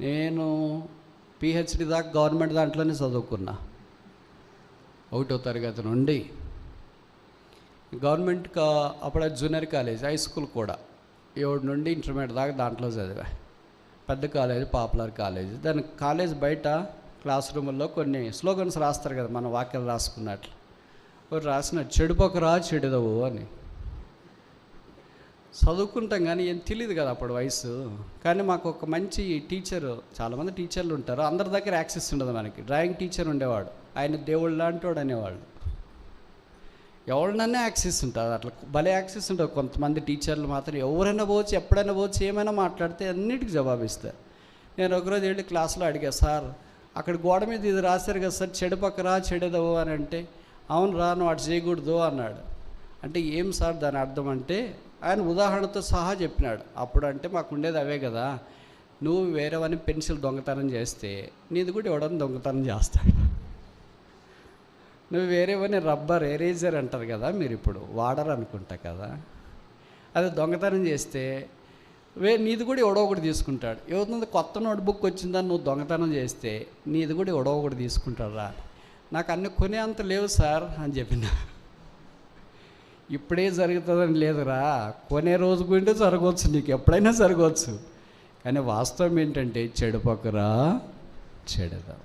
నేను పిహెచ్డి దాకా గవర్నమెంట్ దాంట్లోనే చదువుకున్నా. 1వ తరగతి నుండి గవర్నమెంట్ అప్పుడు జూనియర్ కాలేజ్, హై స్కూల్ కూడా 7 నుండి ఇంటర్మీడియట్ దాకా దాంట్లో చదివా. పెద్ద కాలేజ్, పాపులర్ కాలేజ్. దాని కాలేజ్ బయట క్లాస్ రూముల్లో కొన్ని స్లోగన్స్ రాస్తారు కదా, మన వాక్యాలు రాసుకున్నట్లు. ఒకటి రాసిన, చెడుపొకరా చెడుదవు అని. చదువుకుంటాం కానీ ఏం తెలియదు కదా అప్పుడు వయసు. కానీ మాకు ఒక మంచి టీచరు, చాలామంది టీచర్లు ఉంటారు, అందరి దగ్గర యాక్సెస్ ఉండదు మనకి. డ్రాయింగ్ టీచర్ ఉండేవాడు, ఆయన దేవుళ్ళు లాంటి వాడు అనేవాళ్ళు. ఎవరినన్నా యాక్సెస్ ఉంటుంది, అట్లా భలే యాక్సెస్ ఉంటుంది. కొంతమంది టీచర్లు మాత్రం ఎవరైనా పోవచ్చు, ఎప్పుడైనా పోవచ్చు, ఏమైనా మాట్లాడితే అన్నిటికీ జవాబిస్తారు. నేను ఒకరోజు వెళ్ళి క్లాస్లో అడిగా, సార్ అక్కడ గోడ మీద ఇది రాశారు కదా సార్, చెడు పక్కరా చెడుదవు అని అంటే, అవును రా నువ్వు అటు చేయకూడదు అన్నాడు. అంటే ఏం సార్ దాని అర్థం అంటే, ఆయన ఉదాహరణతో సహా చెప్పినాడు. అప్పుడు అంటే మాకు ఉండేది అవే కదా, నువ్వు వేరేవని పెన్సిల్ దొంగతనం చేస్తే నీది కూడా ఎవడని దొంగతనం చేస్తాడు. నువ్వు వేరేవని రబ్బర్ ఎరేజర్ అంటారు కదా, మీరు ఇప్పుడు వాడరు అనుకుంటా కదా, అది దొంగతనం చేస్తే నీది కూడా ఎవడో ఒకటి తీసుకుంటాడు. ఎవరిది కొత్త నోట్బుక్ వచ్చిందని నువ్వు దొంగతనం చేస్తే నీది కూడా ఎవడో ఒకటి తీసుకుంటాడు రా. నాకు అన్ని కొనే అంత లేవు సార్ అని చెప్పిన. ఇప్పుడే జరుగుతుందని లేదురా, కొనే రోజు గుంటే జరగవచ్చు, నీకు ఎప్పుడైనా జరగవచ్చు. కానీ వాస్తవం ఏంటంటే చెడు పక్కరా చెడుదా.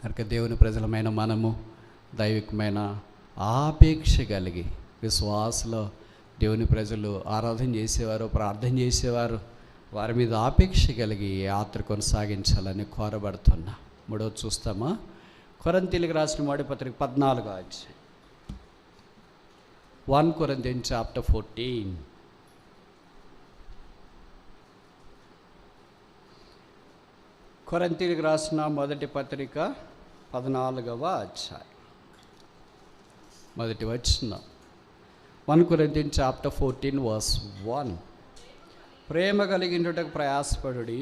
కనుక దేవుని ప్రజలమైన మనము దైవికమైన ఆపేక్ష కలిగి, విశ్వాసలో దేవుని ప్రజలు ఆరాధన చేసేవారు, ప్రార్థన చేసేవారు, వారి మీద ఆపేక్ష కలిగి యాత్ర కొనసాగించాలని కోరబడుతున్నా. 3వది చూస్తామా? కొరింథీయులకు రాసిన మొదటి పత్రిక 14వ అధ్యాయం, 1 Corinthians chapter 14. కొరింథీయులకు రాసిన మొదటి పత్రిక 14వ అధ్యాయం, మొదటి వచనం. 1 Corinthians chapter 14 verse 1. ప్రేమ కలిగించుటకు ప్రయాసపడుడి,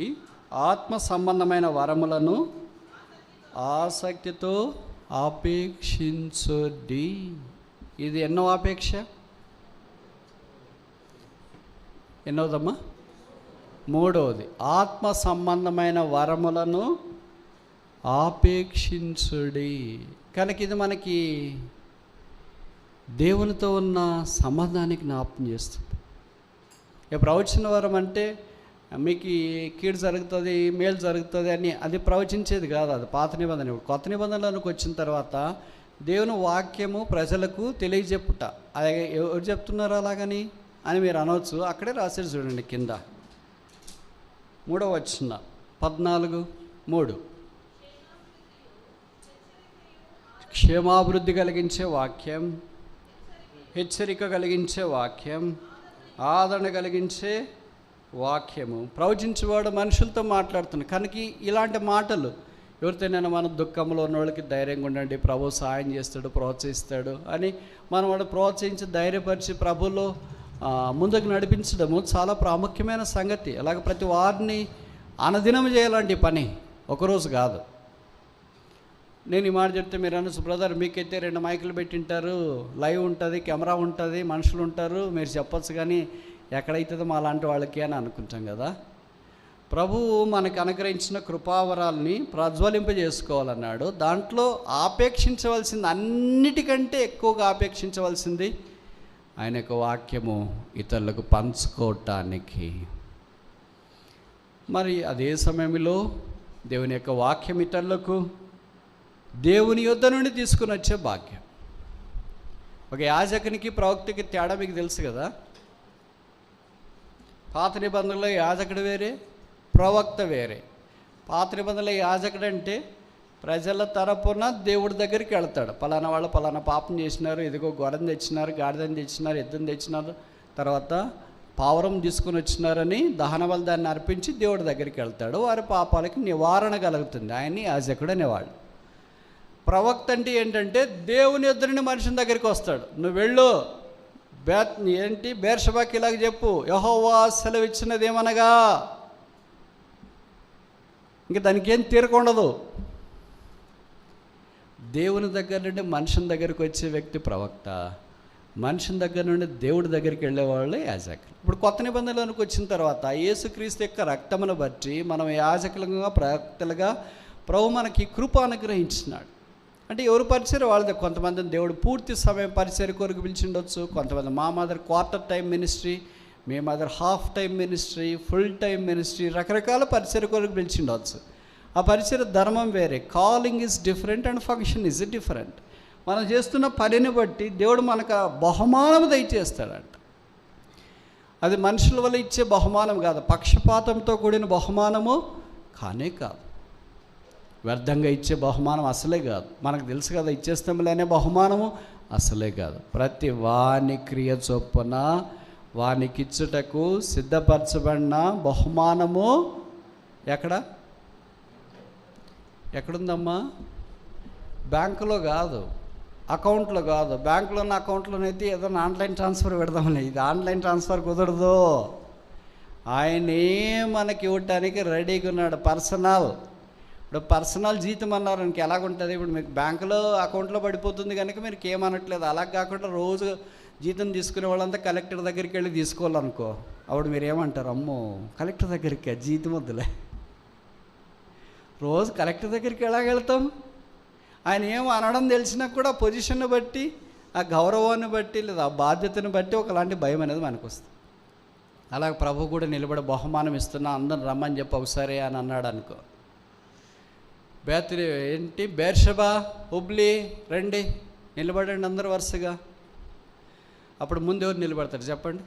ఆత్మ సంబంధమైన వరములను ఆసక్తితో ఆపేక్షించుడి. ఇది ఎన్నో ఆపేక్ష? ఎన్నోదమ్మా? 3వది. ఆత్మ సంబంధమైన వరములను ఆపేక్షించుడి. కనుక ఇది మనకి దేవునితో ఉన్న సంబంధానికి జ్ఞాపకం చేస్తుంది. ప్రవచన వరం అంటే మీకు కీడు జరుగుతుంది, మేలు జరుగుతుంది అని అది ప్రవచించేది కాదు, అది పాత నిబంధన. కొత్త నిబంధనలోకి వచ్చిన తర్వాత దేవుని వాక్యము ప్రజలకు తెలియజెప్పుట. అది ఎవరు చెప్తున్నారు అలాగని అని మీరు అనవచ్చు. అక్కడే రాశారు చూడండి కింద, 3వ వచనం 14:3. క్షేమాభివృద్ధి కలిగించే వాక్యం, హెచ్చరిక కలిగించే వాక్యం, ఆదరణ కలిగించే వాక్యము. ప్రవచించేవాడు మనుషులతో మాట్లాడుతున్నాడు. కనుక ఇలాంటి మాటలు ఎవరితోనైనా మన దుఃఖంలో ఉన్న వాళ్ళకి ధైర్యంగా ఉండండి, ప్రభు సాయం చేస్తాడు, ప్రోత్సహిస్తాడు అని మనం వాడు ప్రోత్సహించి ధైర్యపరిచి ప్రభులో ముందుకు నడిపించడము చాలా ప్రాముఖ్యమైన సంగతి. అలాగ ప్రతి వారిని అనదినం చేయాలండి పని, ఒకరోజు కాదు. నేను ఈ మాట చెప్తే మీరు అనొచ్చు, బ్రదర్ మీకైతే 2 మైకులు పెట్టింటారు, లైవ్ ఉంటుంది, కెమెరా ఉంటుంది, మనుషులు ఉంటారు, మీరు చెప్పచ్చు కానీ ఎక్కడైతుందో మా లాంటి వాళ్ళకి అని అనుకుంటాం కదా. ప్రభువు మనకు అనుగ్రహించిన కృపావరాల్ని ప్రజ్వలింపజేసుకోవాలన్నాడు. దాంట్లో ఆపేక్షించవలసింది, అన్నిటికంటే ఎక్కువగా ఆపేక్షించవలసింది ఆయన యొక్క వాక్యము ఇతరులకు పంచుకోవటానికి. మరి అదే సమయంలో దేవుని యొక్క వాక్యం ఇతరులకు దేవుని యొద్ద నుండి తీసుకుని వచ్చే భాగ్యం. ఒక యాజకునికి ప్రవక్తకి తేడా మీకు తెలుసు కదా. పాత నిబంధనలో యాజకుడు వేరే, ప్రవక్త వేరే. పాత నిబంధనలో యాజకుడు అంటే ప్రజల తరపున దేవుడి దగ్గరికి వెళ్తాడు. పలానా వాళ్ళు పలానా పాపం చేసినారు, ఇదిగో గొర్రెని తెచ్చినారు, గాడిదని తెచ్చినారు, ఎద్దుని తెచ్చినారు, తర్వాత పావురం తీసుకుని వచ్చినారని దహన బలిదాన్ని అర్పించి దేవుడి దగ్గరికి వెళ్తాడు. వారి పాపాలకి నివారణ కలుగుతుంది. ఆయన్ని యాజకుడు అనేవాళ్ళు. ప్రవక్త అంటే ఏంటంటే దేవుని యొద్దనుండి మనుషుని దగ్గరికి వస్తాడు. నువ్వు వెళ్ళు, బేర్షబాకి ఇలాగ చెప్పు, యెహోవా సెలవిచ్చినదేమనగా, ఇంకా దానికి ఏం తీరకుండదు. దేవుని దగ్గర నుండి మనుషుని దగ్గరికి వచ్చే వ్యక్తి ప్రవక్త, మనుషుని దగ్గర నుండి దేవుడి దగ్గరికి వెళ్ళేవాళ్ళు యాజకులు. ఇప్పుడు కొత్త నిబంధనలోనికి వచ్చిన తర్వాత యేసుక్రీస్తు యొక్క రక్తమును బట్టి మనం యాజకులుగా, ప్రవక్తలుగా ప్రభు మనకి కృప అనుగ్రహించినాడు. అంటే ఎవరు పరిచయం వాళ్ళది. కొంతమందిని దేవుడు పూర్తి సమయం పరిచయం కొరకు పిలిచిండొచ్చు. కొంతమంది మా మదర్ క్వార్టర్ టైం మినిస్ట్రీ, మీ mother half time ministry, full time ministry, రకరకాల పరిచయం కొరకు పిలిచిండవచ్చు. ఆ పరిచయ ధర్మం వేరే. Calling is different and function is different. మనం చేస్తున్న పనిని బట్టి దేవుడు మనకు బహుమానం దయచేస్తాడంట. అది మనుషుల వల్ల ఇచ్చే బహుమానం కాదు, పక్షపాతంతో కూడిన బహుమానము కానే కాదు, వ్యర్థంగా ఇచ్చే బహుమానం అసలే కాదు. మనకు తెలుసు కదా, ఇచ్చేస్తాములనే బహుమానము అసలే కాదు. ప్రతి వాని క్రియ చొప్పున వానికిచ్చుటకు సిద్ధపరచబడిన బహుమానము ఎక్కడుందమ్మా? బ్యాంకులో కాదు, అకౌంట్లో కాదు. బ్యాంకులో ఉన్న అకౌంట్లోనైతే ఏదైనా ఆన్లైన్ ట్రాన్స్ఫర్ పెడదామని, ఇది ఆన్లైన్ ట్రాన్స్ఫర్ కుదరదు. ఆయనే మనకి ఇవ్వటానికి రెడీగా ఉన్నాడు. పర్సనల్. ఇప్పుడు పర్సనల్ జీతం అన్నారు ఇంక ఎలాగుంటుంది? ఇప్పుడు మీకు బ్యాంకులో అకౌంట్లో పడిపోతుంది కనుక మీరు ఏమనట్లేదు. అలా కాకుండా రోజు జీతం తీసుకునే వాళ్ళంతా కలెక్టర్ దగ్గరికి వెళ్ళి తీసుకోవాలనుకో, అప్పుడు మీరు ఏమంటారు? అమ్మో కలెక్టర్ దగ్గరికి జీతం వద్దులే. రోజు కలెక్టర్ దగ్గరికి ఎలాగెళ్తాం? ఆయన ఏం అనడం తెలిసినా కూడా పొజిషన్ని బట్టి, ఆ గౌరవాన్ని బట్టి, లేదా ఆ బాధ్యతను బట్టి ఒకలాంటి భయం అనేది మనకు వస్తుంది. అలాగే ప్రభు కూడా నిలబడి బహుమానం ఇస్తున్నా, అందరిని రమ్మని చెప్పి ఒకసారి అని అన్నాడు అనుకో. బేర్షబా, హుబ్లీ రండి, నిలబడండి అందరు వరుసగా. అప్పుడు ముందు ఎవరు నిలబడతారు చెప్పండి?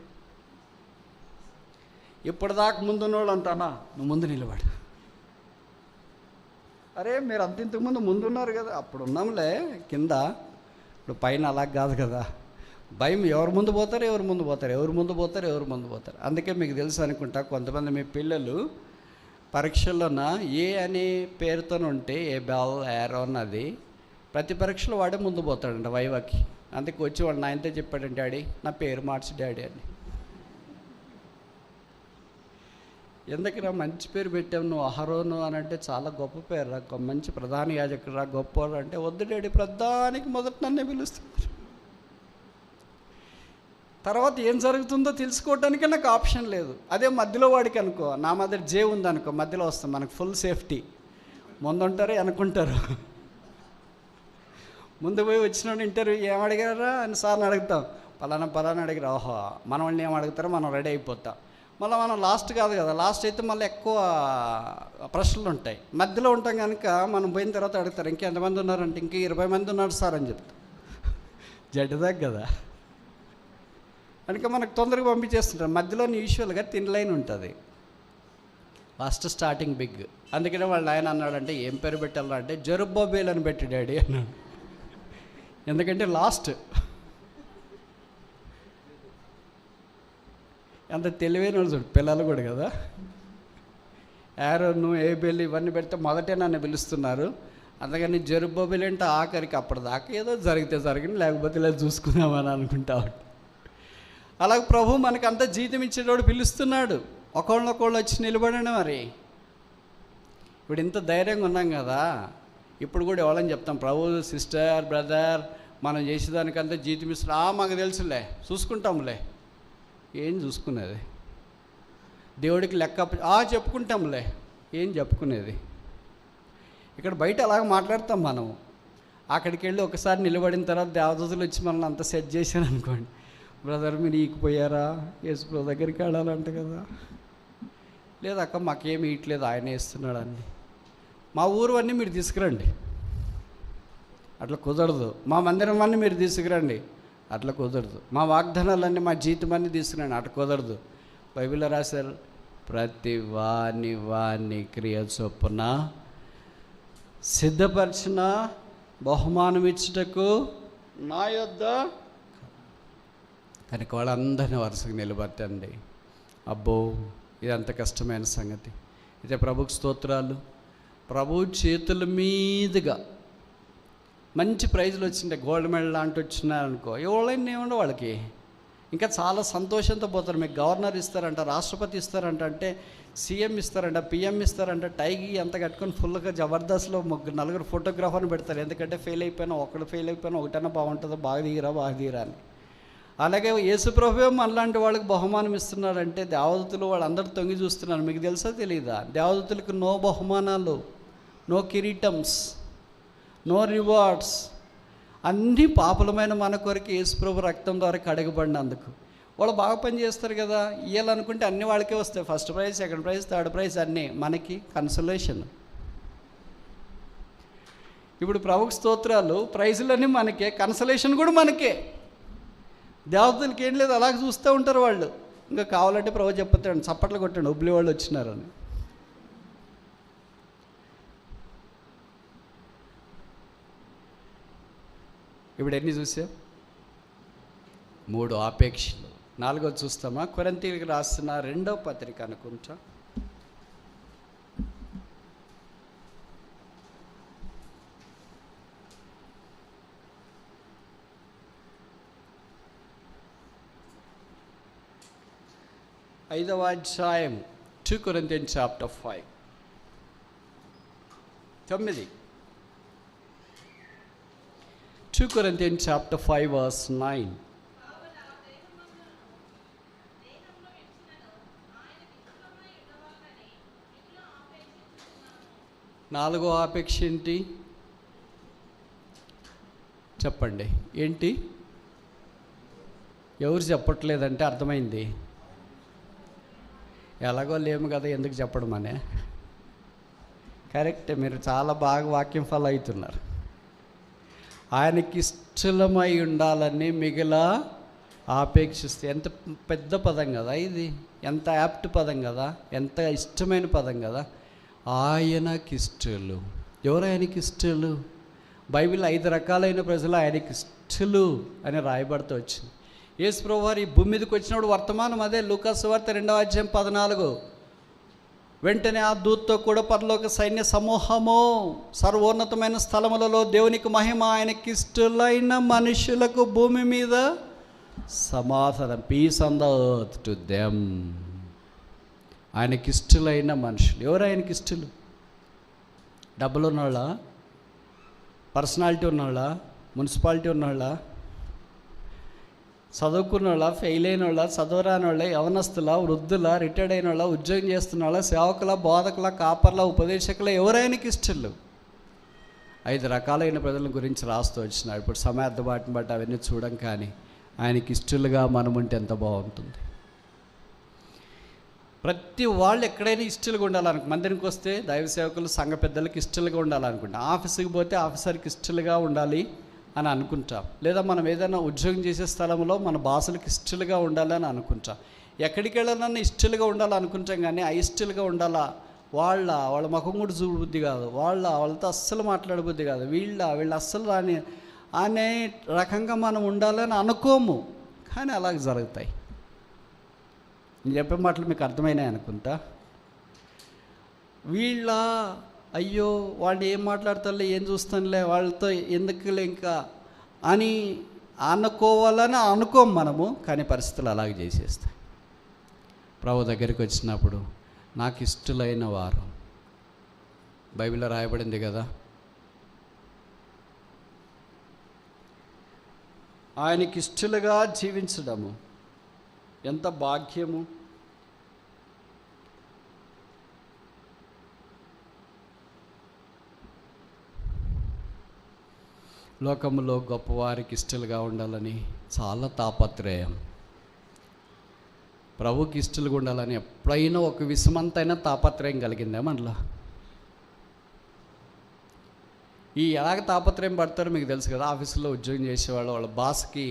ఇప్పటిదాకా ముందున్న వాళ్ళు అంటానా, నువ్వు ముందు నిలబడు. అరే మీరు అంత ఇంతకుముందు ముందున్నారు కదా, అప్పుడు ఉన్నాంలే కింద, ఇప్పుడు పైన అలా కాదు కదా. భయం, ఎవరు ముందు పోతారు, ఎవరు ముందు పోతారు, ఎవరు ముందు పోతారు, ఎవరు ముందు పోతారు. అందుకే మీకు తెలుసు అనుకుంటా, కొంతమంది మీ పిల్లలు పరీక్షల్లోన ఏ అనే పేరుతో ఉంటే, ఏ బాల్ ఏరో అన్నది ప్రతి పరీక్షలో వాడే ముందు పోతాడంట వైవాకి. అందుకే వచ్చి వాడు నాయనతో చెప్పాడంటే, డాడీ నా పేరు మార్చి డాడీ అని. ఎందుకురా మంచి పేరు పెట్టావు నువ్వు, అహరోను అని అంటే చాలా గొప్ప పేరు రా, మంచి ప్రధాన యాజకుడు రా, గొప్పవాడు అంటే, వద్దు డాడీ ప్రధానికి మొదట నన్నే పిలుస్తున్నారు. తర్వాత ఏం జరుగుతుందో తెలుసుకోవటానికే నాకు ఆప్షన్ లేదు. అదే మధ్యలో వాడికి అనుకో, నా మధ్య జే ఉందనుకో, మధ్యలో వస్తాం, మనకు ఫుల్ సేఫ్టీ. ముందుంటారు అనుకుంటారు. ముందు పోయి వచ్చినాడు ఇంటర్వ్యూ ఏం అడిగారా అని సార్ని అడుగుతాం, పలానా అడిగారు. ఓహో మన వాళ్ళని ఏం అడుగుతారో మనం రెడీ అయిపోతాం. మళ్ళీ మనం లాస్ట్ కాదు కదా, లాస్ట్ అయితే మళ్ళీ ఎక్కువ ప్రశ్నలు ఉంటాయి. మధ్యలో ఉంటాం కనుక మనం పోయిన తర్వాత అడుగుతారు, ఇంకెంతమంది ఉన్నారంటే, ఇంక 20 మంది ఉన్నారు సార్ అని చెప్తాం. జడ్డుదాకా కదా, కనుక మనకు తొందరగా పంపించేస్తుంటారు. మధ్యలో యూజువల్గా థిన్ లైన్ ఉంటుంది, లాస్ట్ స్టార్టింగ్ బిగ్. అందుకనే వాళ్ళు ఆయన అన్నాడంటే, ఏం పేరు పెట్టాలా అంటే, జెరుబ్బబేల్ అని పెట్టి డాడీ అన్నాడు. ఎందుకంటే లాస్ట్. అంత తెలివైన వాళ్ళు చూడు, పిల్లలు కూడా కదా. యారోను, ఏబేల్ ఇవన్నీ పెడితే మొదటే నన్ను పిలుస్తున్నారు. అందుకని జెరుబ్బబేల్ అంటే ఆఖరికి అప్పటిదాకా ఏదో జరిగితే జరిగింది, లేకపోతే ఇలా చూసుకుందామని అనుకుంటా. అలాగే ప్రభు మనకు అంత జీతం ఇచ్చేటోడు పిలుస్తున్నాడు. ఒకళ్ళొకళ్ళు వచ్చి నిలబడండి. మరి ఇప్పుడు ఇంత ధైర్యంగా ఉన్నాం కదా, ఇప్పుడు కూడా ఎవరని చెప్తాం, ప్రభు సిస్టర్ బ్రదర్ మనం చేసేదానికంతా జీతం ఇస్తున్నా, మాకు తెలుసులే చూసుకుంటాంలే. ఏం చూసుకునేది? దేవుడికి లెక్క చెప్పుకుంటాంలే, ఏం చెప్పుకునేది? ఇక్కడ బయట అలాగ మాట్లాడతాం మనం. అక్కడికి వెళ్ళి ఒకసారి నిలబడిన తర్వాత దేవదూతలు వచ్చి మనల్ని అంతా సెట్ చేశాను అనుకోండి, బ్రదర్ మీరు ఈకిపోయారా, యేసుప్రభు దగ్గరికి వెళ్ళాలంట కదా. లేదక్క మాకేమి ఇట్లేదు, ఆయనే ఇస్తున్నాడు అన్నీ. మా ఊరు అన్నీ మీరు తీసుకురండి, అట్లా కుదరదు. మా మందిరం అన్నీ మీరు తీసుకురండి, అట్లా కుదరదు. మా వాగ్దానాలన్నీ, మా జీతం అన్నీ తీసుకురండి, అట్లా కుదరదు. బైబిల్లో రాశారు, ప్రతి వాని క్రియ చొప్పున సిద్ధపరిచిన బహుమానం ఇచ్చుటకు నా యొద్ద. కనుక వాళ్ళందరినీ వరుసగా నిలబెట్టండి. అబ్బో ఇదంత కష్టమైన సంగతి. అయితే ప్రభుకు స్తోత్రాలు. ప్రభు చేతుల మీదుగా మంచి ప్రైజులు వచ్చింటే, గోల్డ్ మెడల్ లాంటి వచ్చినారనుకో, ఎవరైనా ఏముండవు వాళ్ళకి, ఇంకా చాలా సంతోషంతో పోతారు. మీకు గవర్నర్ ఇస్తారంట, రాష్ట్రపతి ఇస్తారంట, అంటే సీఎం ఇస్తారంట, పిఎం ఇస్తారంట, టైగి అంత కట్టుకొని ఫుల్గా జబర్దస్త్లో 3-4 ఫోటోగ్రాఫర్ని పెడతారు. ఎందుకంటే ఫెయిల్ అయిపోయినా, ఒకటన్నా బాగుంటుందో, బాగా దిగిరా అని. అలాగే యేసుప్రభువే మనలాంటి వాళ్ళకి బహుమానం ఇస్తున్నారంటే, దేవదూతలు వాళ్ళందరూ తొంగి చూస్తున్నారు. మీకు తెలుసా తెలీదా? దేవదూతలకు నో బహుమానాలు, నో కిరీటమ్స్, నో రివార్డ్స్. అన్ని పాపలమైన మన కొరకు యేసుప్రభు రక్తం ద్వారా కడగబడినందుకు. వాళ్ళు బాగా పని చేస్తారు కదా, ఇవ్వాలనుకుంటే అన్ని వాళ్ళకే వస్తాయి. First prize, second prize, third prize అన్నీ. మనకి కన్సలేషన్. ఇప్పుడు ప్రభుకి స్తోత్రాలు, ప్రైజులన్నీ మనకే, కన్సలేషన్ కూడా మనకే. దేవతలకి ఏం లేదు, అలాగే చూస్తూ ఉంటారు వాళ్ళు. ఇంకా కావాలంటే ప్రభు చెప్తాడు, చప్పట్లు కొట్టండి ఉబ్లి వాళ్ళు వచ్చినారని. ఇప్పుడు ఎన్ని చూసాం? 3 ఆపేక్షలు. 4వది చూస్తామా? కొరింథీయులకు రాసిన 2వ పత్రిక అనుకుంటా. ఐదవ అధ్యాయం, 2 Corinthians chapter 5, 9. 2 Corinthians chapter 5 verse 9. 4వ ఆపేక్ష ఏంటి చెప్పండి? ఏంటి? ఎవరు చెప్పట్లేదంటే అర్థమైంది, ఎలాగో లేము కదా ఎందుకు చెప్పడం అనే. కరెక్ట్, మీరు చాలా బాగా వాక్యం ఫాలో అవుతున్నారు. ఆయనకి ఇష్టమై ఉండాలని మిగిలిన ఆపేక్షిస్తే. ఎంత పెద్ద పదం కదా ఇది, ఎంత యాప్ట్ పదం కదా, ఎంత ఇష్టమైన పదం కదా. ఆయనకి ఇష్టలు. ఎవరు ఆయనకి ఇష్టలు? బైబిల్ 5 రకాలైన ప్రజలు ఆయనకి ఇష్టలు అని రాయబడుతూ వచ్చింది. యేసుప్రభు వారు ఈ భూమి మీదకి వచ్చినప్పుడు వర్తమానం అదే. లూకా సువార్త 2వ అధ్యాయం 14. వెంటనే ఆ దూతతో కూడా పరలోక సైన్య సమూహము సర్వోన్నతమైన స్థలములలో దేవునికి మహిమ, ఆయనకి ఇష్టలైన మనుషులకు భూమి మీద సమాధానం, peace on the earth to them. ఆయనకి ఇష్టలైన మనుషులు. ఎవరు ఆయనకి ఇష్టలు? డబ్బులు ఉన్నవాళ్ళ, పర్సనాలిటీ ఉన్నవాళ్ళ, మున్సిపాలిటీ ఉన్నవాళ్ళ, చదువుకున్న వాళ్ళ, ఫెయిల్ అయిన వాళ్ళ, చదువురాని వాళ్ళ, యవనస్తుల, వృద్ధుల, రిటైర్డ్ అయిన వాళ్ళ, ఉద్యోగం చేస్తున్న వాళ్ళ, సేవకుల, బోధకుల, కాపర్ల, ఉపదేశకుల, ఎవరైనాకి ఇష్టలు? 5 రకాలైన ప్రజల గురించి రాస్తూ వచ్చినాడు. ఇప్పుడు సమయార్థబాటుని బట్టి అవన్నీ చూడం, కానీ ఆయనకి ఇష్టలుగా మనం ఉంటే ఎంత బాగుంటుంది. ప్రతి వాళ్ళు ఎక్కడైనా ఇష్టలుగా ఉండాలనుకో. మందిరికి వస్తే దైవ సేవకులు, సంఘ పెద్దలకి ఇష్టలుగా ఉండాలనుకుంటాం. ఆఫీస్కి పోతే ఆఫీసర్కి ఇష్టలుగా ఉండాలి అని అనుకుంటాం. లేదా మనం ఏదైనా ఉద్యోగం చేసే స్థలంలో మన బాసులకు ఇష్టలుగా ఉండాలని అనుకుంటాం. ఎక్కడికి వెళ్ళాలన్నా ఇష్టలుగా ఉండాలనుకుంటాం, కానీ అయిష్టలుగా ఉండాలా, వాళ్ళ ముఖం కూడా చూడబుద్ధి కాదు, వాళ్ళతో అస్సలు మాట్లాడబుద్ధి కాదు, వీళ్ళు అస్సలు రాని అనే రకంగా మనం ఉండాలని అనుకోము, కానీ అలాగే జరుగుతాయి. నేను చెప్పే మాటలు మీకు అర్థమైనాయి అనుకుంటా. అయ్యో వాళ్ళు ఏం మాట్లాడతారులే, ఏం చూస్తానులే, వాళ్ళతో ఎందుకులే ఇంకా అని అనుకోవాలని అనుకోం మనము, కానీ పరిస్థితులు అలాగే చేసేస్తాయి. ప్రభు దగ్గరికి వచ్చినప్పుడు నాకు ఇష్టలైన వారు, బైబిల్లో రాయబడింది కదా, ఆయనకి ఇష్టలుగా జీవించడము ఎంత భాగ్యము. లోకంలో గొప్పవారికి ఇష్టలుగా ఉండాలని చాలా తాపత్రయం. ప్రభుకి ఇష్టలుగా ఉండాలని ఎప్పుడైనా ఒక విషమంతైనా తాపత్రయం కలిగిందా మనలో? ఎలాగ తాపత్రయం పడతారో మీకు తెలుసు కదా. ఆఫీసులో ఉద్యోగం చేసేవాళ్ళు వాళ్ళ బాస్కి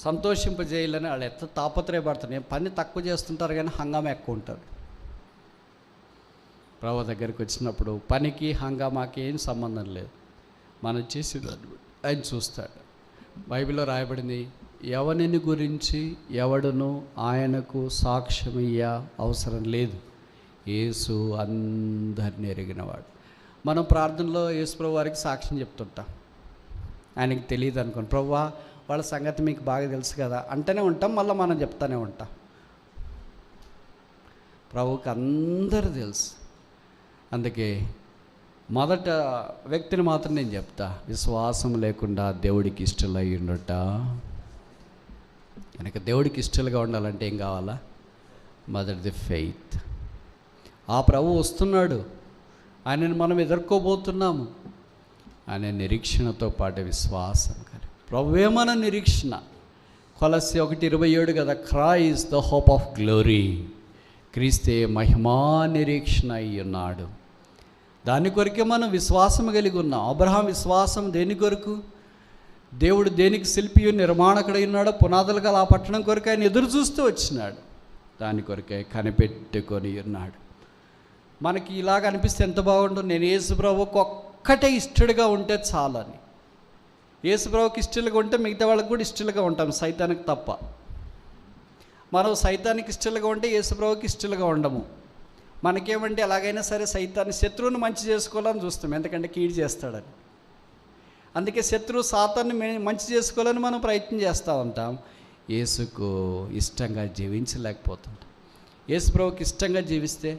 సంతోషింపజేయాలని వాళ్ళు ఎంత తాపత్రయపడతారు. పని తక్కువ చేస్తుంటారు కానీ హంగామా ఎక్కువ ఉంటుంది. ప్రభు దగ్గరికి వచ్చినప్పుడు పనికి హంగామాకి ఏం సంబంధం లేదు, మనం చేసేదాన్ని ఆయన చూస్తాడు. బైబిల్లో రాయబడింది, ఎవరిని గురించి ఎవడును ఆయనకు సాక్ష్యం ఇయ్య అవసరం లేదు, యేసు అందరిని ఎరిగినవాడు. మనం ప్రార్థనలో యేసు ప్రభు వారికి సాక్ష్యం చెప్తుంటాం. ఆయనకి తెలియదు అనుకోండి, ప్రభువా వాళ్ళ సంగతి మీకు బాగా తెలుసు కదా అంటూనే ఉంటాం, మళ్ళీ మనం చెప్తానే ఉంటాం. ప్రభువుకి అందరూ తెలుసు. అందుకే మొదట వ్యక్తిని మాత్రం నేను చెప్తా, విశ్వాసం లేకుండా దేవుడికి ఇష్టలై ఉండట. కనుక దేవుడికి ఇష్టలుగా ఉండాలంటే ఏం కావాలా? మొదటిది ఫెయిత్. ఆ ప్రభు వస్తున్నాడు, ఆయనను మనం ఎదుర్కోబోతున్నాము అనే నిరీక్షణతో పాటు విశ్వాసం కలిగి ప్రభువే మన నిరీక్షణ. కొలస్సీ 1:27 కదా, Christ the hope of glory, క్రీస్తే మహిమా నిరీక్షణ అయి ఉన్నాడు. దాని కొరకే మనం విశ్వాసం కలిగి ఉన్నాం. అబ్రహాం విశ్వాసం దేని కొరకు? దేవుడు దేనికి శిల్పియు నిర్మాణకుడై ఉన్నాడో పునాదులు గల ఆ పట్టణం కొరకు ఆయన ఎదురు చూస్తూ వచ్చినాడు. దాని కొరకే కనిపెట్టుకొని ఉన్నాడు. మనకి ఇలాగ అనిపిస్తే ఎంత బాగుంటుంది. నేను యేసుప్రభువుకు ఒక్కటే ఇష్టడుగా ఉంటే చాలని. యేసుప్రభువుకి ఇష్టలుగా ఉంటే మిగతా వాళ్ళకి కూడా ఇష్టలుగా ఉంటాం, సైతానికి తప్ప. మనం సైతానికి ఇష్టలుగా ఉంటే యేసుప్రభువుకి ఇష్టలుగా ఉండము. మనకేమంటే ఎలాగైనా సరే సైతాన్ని, శత్రువుని మంచి చేసుకోవాలని చూస్తాం, ఎందుకంటే కీడు చేస్తాడని. అందుకే శత్రువు సాతాన్ని మంచి చేసుకోవాలని మనం ప్రయత్నం చేస్తూ ఉంటాం. యేసుకు ఇష్టంగా జీవించలేకపోతుంటాం. యేసుప్రభువుకి ఇష్టంగా జీవిస్తే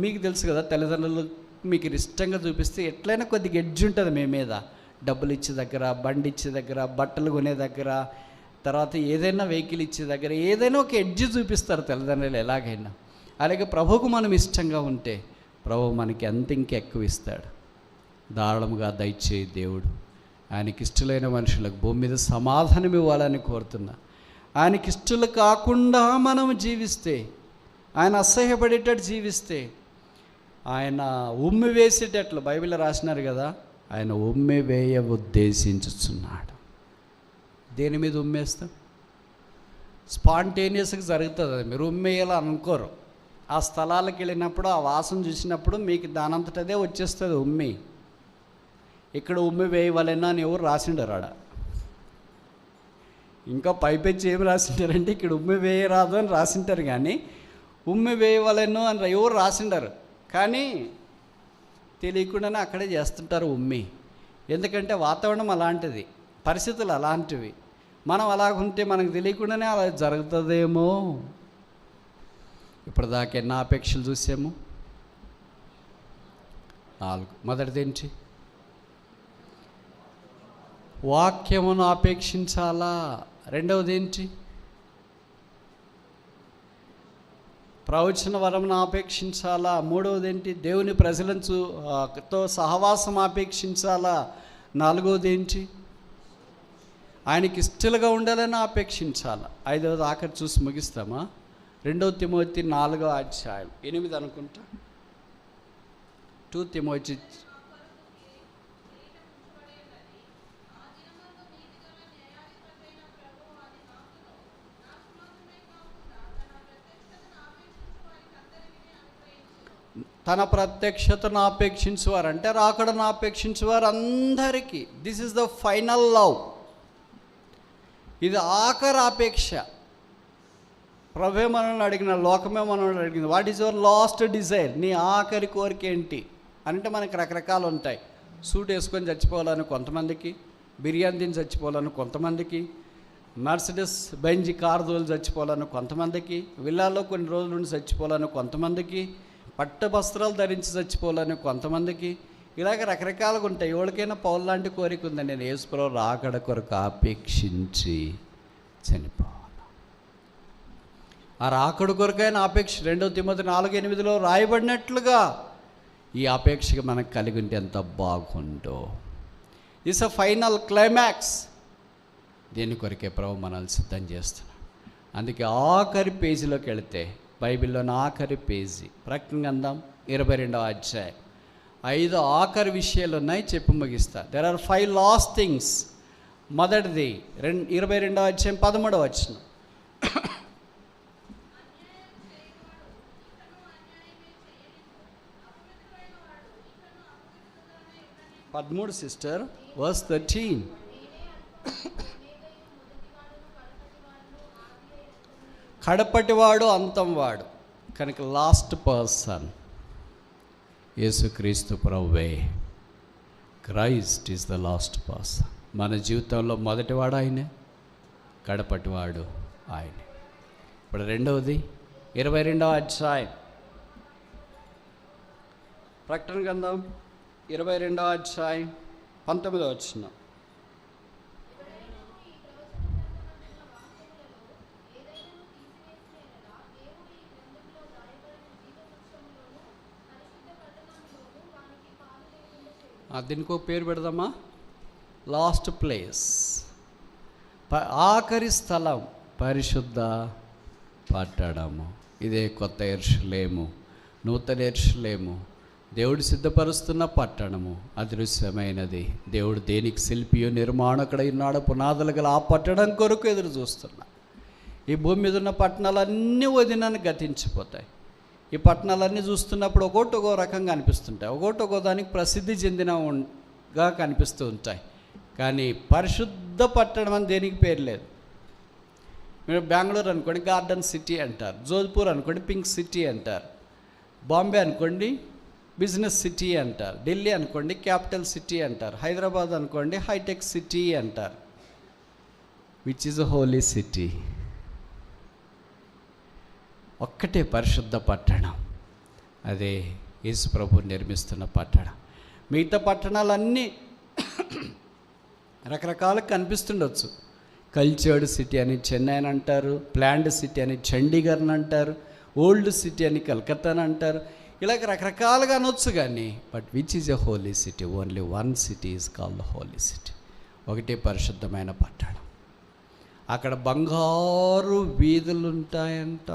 మీకు తెలుసు కదా, తల్లిదండ్రులు మీకు ఇష్టంగా చూపిస్తే ఎట్లయినా కొద్దిగా ఎడ్జ్ ఉంటుంది మీ మీద. డబ్బులు ఇచ్చే దగ్గర, బండి ఇచ్చే దగ్గర, బట్టలు కొనే దగ్గర, తర్వాత ఏదైనా వెహికల్ ఇచ్చే దగ్గర ఏదైనా ఒక ఎడ్జ్ చూపిస్తారు తల్లిదండ్రులు ఎలాగైనా. అలాగే ప్రభువుకు మనం ఇష్టంగా ఉంటే ప్రభువు మనకి అంత ఇంకెక్కువ ఇస్తాడు. దారుణంగా దయచేయి దేవుడు ఆయనకి ఇష్టలైన మనుషులకు భూమి మీద సమాధానం ఇవ్వాలని కోరుతున్నా. ఆయనకి ఇష్టలు కాకుండా మనం జీవిస్తే, ఆయన అసహ్యపడేటట్టు జీవిస్తే, ఆయన ఉమ్మి వేసేటట్లు బైబిల్లో రాసినారు కదా, ఆయన ఉమ్మి వేయ ఉద్దేశించుచున్నాడు. దేని మీద ఉమ్మేస్తాం? స్పాంటేనియస్గా జరుగుతుంది అది. మీరు ఉమ్మేయాలి అనుకోరు. ఆ స్థలాలకు వెళ్ళినప్పుడు ఆ వాసన చూసినప్పుడు మీకు దానంతటదే వచ్చేస్తుంది ఉమ్మి. ఇక్కడ ఉమ్మి వేయవలెనా అని ఎవరు రాసిండారు ఆడ. ఇంకా పైపెచ్చి ఏమి రాసింటారంటే ఇక్కడ ఉమ్మి వేయరాదు అని రాసింటారు, కానీ ఉమ్మి వేయవలెను అని ఎవరు రాసిండారు. కానీ తెలియకుండానే అక్కడే చేస్తుంటారు ఉమ్మి. ఎందుకంటే వాతావరణం అలాంటిది, పరిస్థితులు అలాంటివి. మనం అలాగుంటే మనకు తెలియకుండానే అలా జరుగుతుందేమో. ఇప్పటిదాకా ఎన్నో అపేక్షలు చూసాము. 4. మొదటిదేంటి? వాక్యమును ఆపేక్షించాలా. రెండవది ఏంటి? ప్రవచన వరమును ఆపేక్షించాలా. మూడవది ఏంటి? దేవుని ప్రజలతో సహవాసం ఆపేక్షించాలా. నాలుగవది ఏంటి? ఆయనకి ఇష్టలుగా ఉండాలని ఆపేక్షించాలా. ఐదవది ఆఖరి చూసి ముగిస్తామా? 2 తిమోతి 4:8 అనుకుంటా. 2 తిమోతి తన ప్రత్యక్షతను ఆపేక్షించేవారు అంటే రాకడను ఆపేక్షించేవారు అందరికీ. This is the final love. ఇది ఆఖరి ఆపేక్ష. ప్రభువే మనల్ని అడిగిన, లోకమే మనల్ని అడిగింది, what is your last desire? నీ ఆఖరి కోరిక ఏంటి అంటే మనకి రకరకాలు ఉంటాయి. సూట్ వేసుకొని చచ్చిపోవాలని కొంతమందికి, బిర్యానీ తిని చచ్చిపోవాలని కొంతమందికి, మెర్సిడెస్ బెంజ్ కార్ దోలు చచ్చిపోవాలని కొంతమందికి, విల్లాలో కొన్ని రోజుల నుండి చచ్చిపోవాలని కొంతమందికి, పట్టు వస్త్రాలు ధరించి చచ్చిపోవాలని కొంతమందికి, ఇలాగ రకరకాలుగా ఉంటాయి. ఎవరికైనా పౌలు లాంటి కోరిక ఉందని, నేను యేసుప్రభువు రాకడ కొరకు ఆపేక్షించి చనిపోవాలి. ఆ రాకడ కొరకైనా ఆపేక్ష 2 తిమోతి 4:8 రాయబడినట్లుగా ఈ ఆపేక్షగా మనకు కలిగి ఉంటే ఎంత బాగుండో. It's a final climax. దేని కొరకే ప్రభు మనల్ని సిద్ధం చేస్తున్నాడు. అందుకే ఆఖరి పేజీలోకి వెళితే, బైబిల్లోని ఆఖరి పేజీ, ప్రకటన గ్రంథం 22వ అధ్యాయం 5 ఆఖరి విషయాలు ఉన్నాయి, చెప్పి ముగిస్తా. There are 5 last things. మొదటిది 22వ అధ్యాయం 13వ వచనం. 13 సిస్టర్, వర్స్ 13. కడపటివాడు అంతంవాడు కనుక లాస్ట్ పర్సన్ యేసుక్రీస్తు ప్రభువే. Christ is the last person. మన జీవితంలో మొదటివాడు ఆయనే, కడపటివాడు ఆయనే. ఇప్పుడు రెండవది 22వ అధ్యాయం, ప్రకటన గ్రంథం 22వ అధ్యాయం 19వ వచనం. దీనికి ఒక పేరు పెడదామా? లాస్ట్ ప్లేస్, ఆఖరి స్థలం, పరిశుద్ధ పట్టణము. ఇదే కొత్త యెరూషలేము, నూతన యెరూషలేము, దేవుడు సిద్ధపరుస్తున్న పట్టణము, అదృశ్యమైనది. దేవుడు దేనికి శిల్పియో నిర్మాణకుడై ఉన్నాడో పునాదులు గల ఆ పట్టణం కొరకు ఎదురు చూస్తున్నా. ఈ భూమి మీద ఉన్న పట్టణాలన్నీ వదినని గతించిపోతాయి. ఈ పట్టణాలన్నీ చూస్తున్నప్పుడు ఒక్కొక్క రకంగా అనిపిస్తుంటాయి, ఒక్కొక్క దానికి ప్రసిద్ధి చెందినగా కనిపిస్తూ ఉంటాయి. కానీ పరిశుద్ధ పట్టణం అని దేనికి పేరు లేదు. మీరు బెంగళూరు అనుకోండి గార్డెన్ సిటీ అంటారు, జోధ్పూర్ అనుకోండి పింక్ సిటీ అంటారు, బాంబే అనుకోండి బిజినెస్ సిటీ అంటారు, ఢిల్లీ అనుకోండి క్యాపిటల్ సిటీ అంటారు, హైదరాబాద్ అనుకోండి హైటెక్ సిటీ అంటారు. Which is a Holi city? ఒక్కటే పరిశుద్ధ పట్టణం, అదే యేసు ప్రభు నిర్మిస్తున్న పట్టణం. మిగతా పట్టణాలన్నీ రకరకాలుగా కనిపిస్తుండొచ్చు. కల్చర్డ్ సిటీ అని చెన్నై అని అంటారు, ప్లాండ్ సిటీ అని చండీగఢ్ అని అంటారు, ఓల్డ్ సిటీ అని కలకత్తా అని అంటారు. ఇలాగ రకరకాలుగా అనొచ్చు. కానీ but which is a Holi city? Only one city is called Holi city. ఒకటే పరిశుద్ధమైన పట్టణం. అక్కడ బంగారు వీధులు ఉంటాయంట.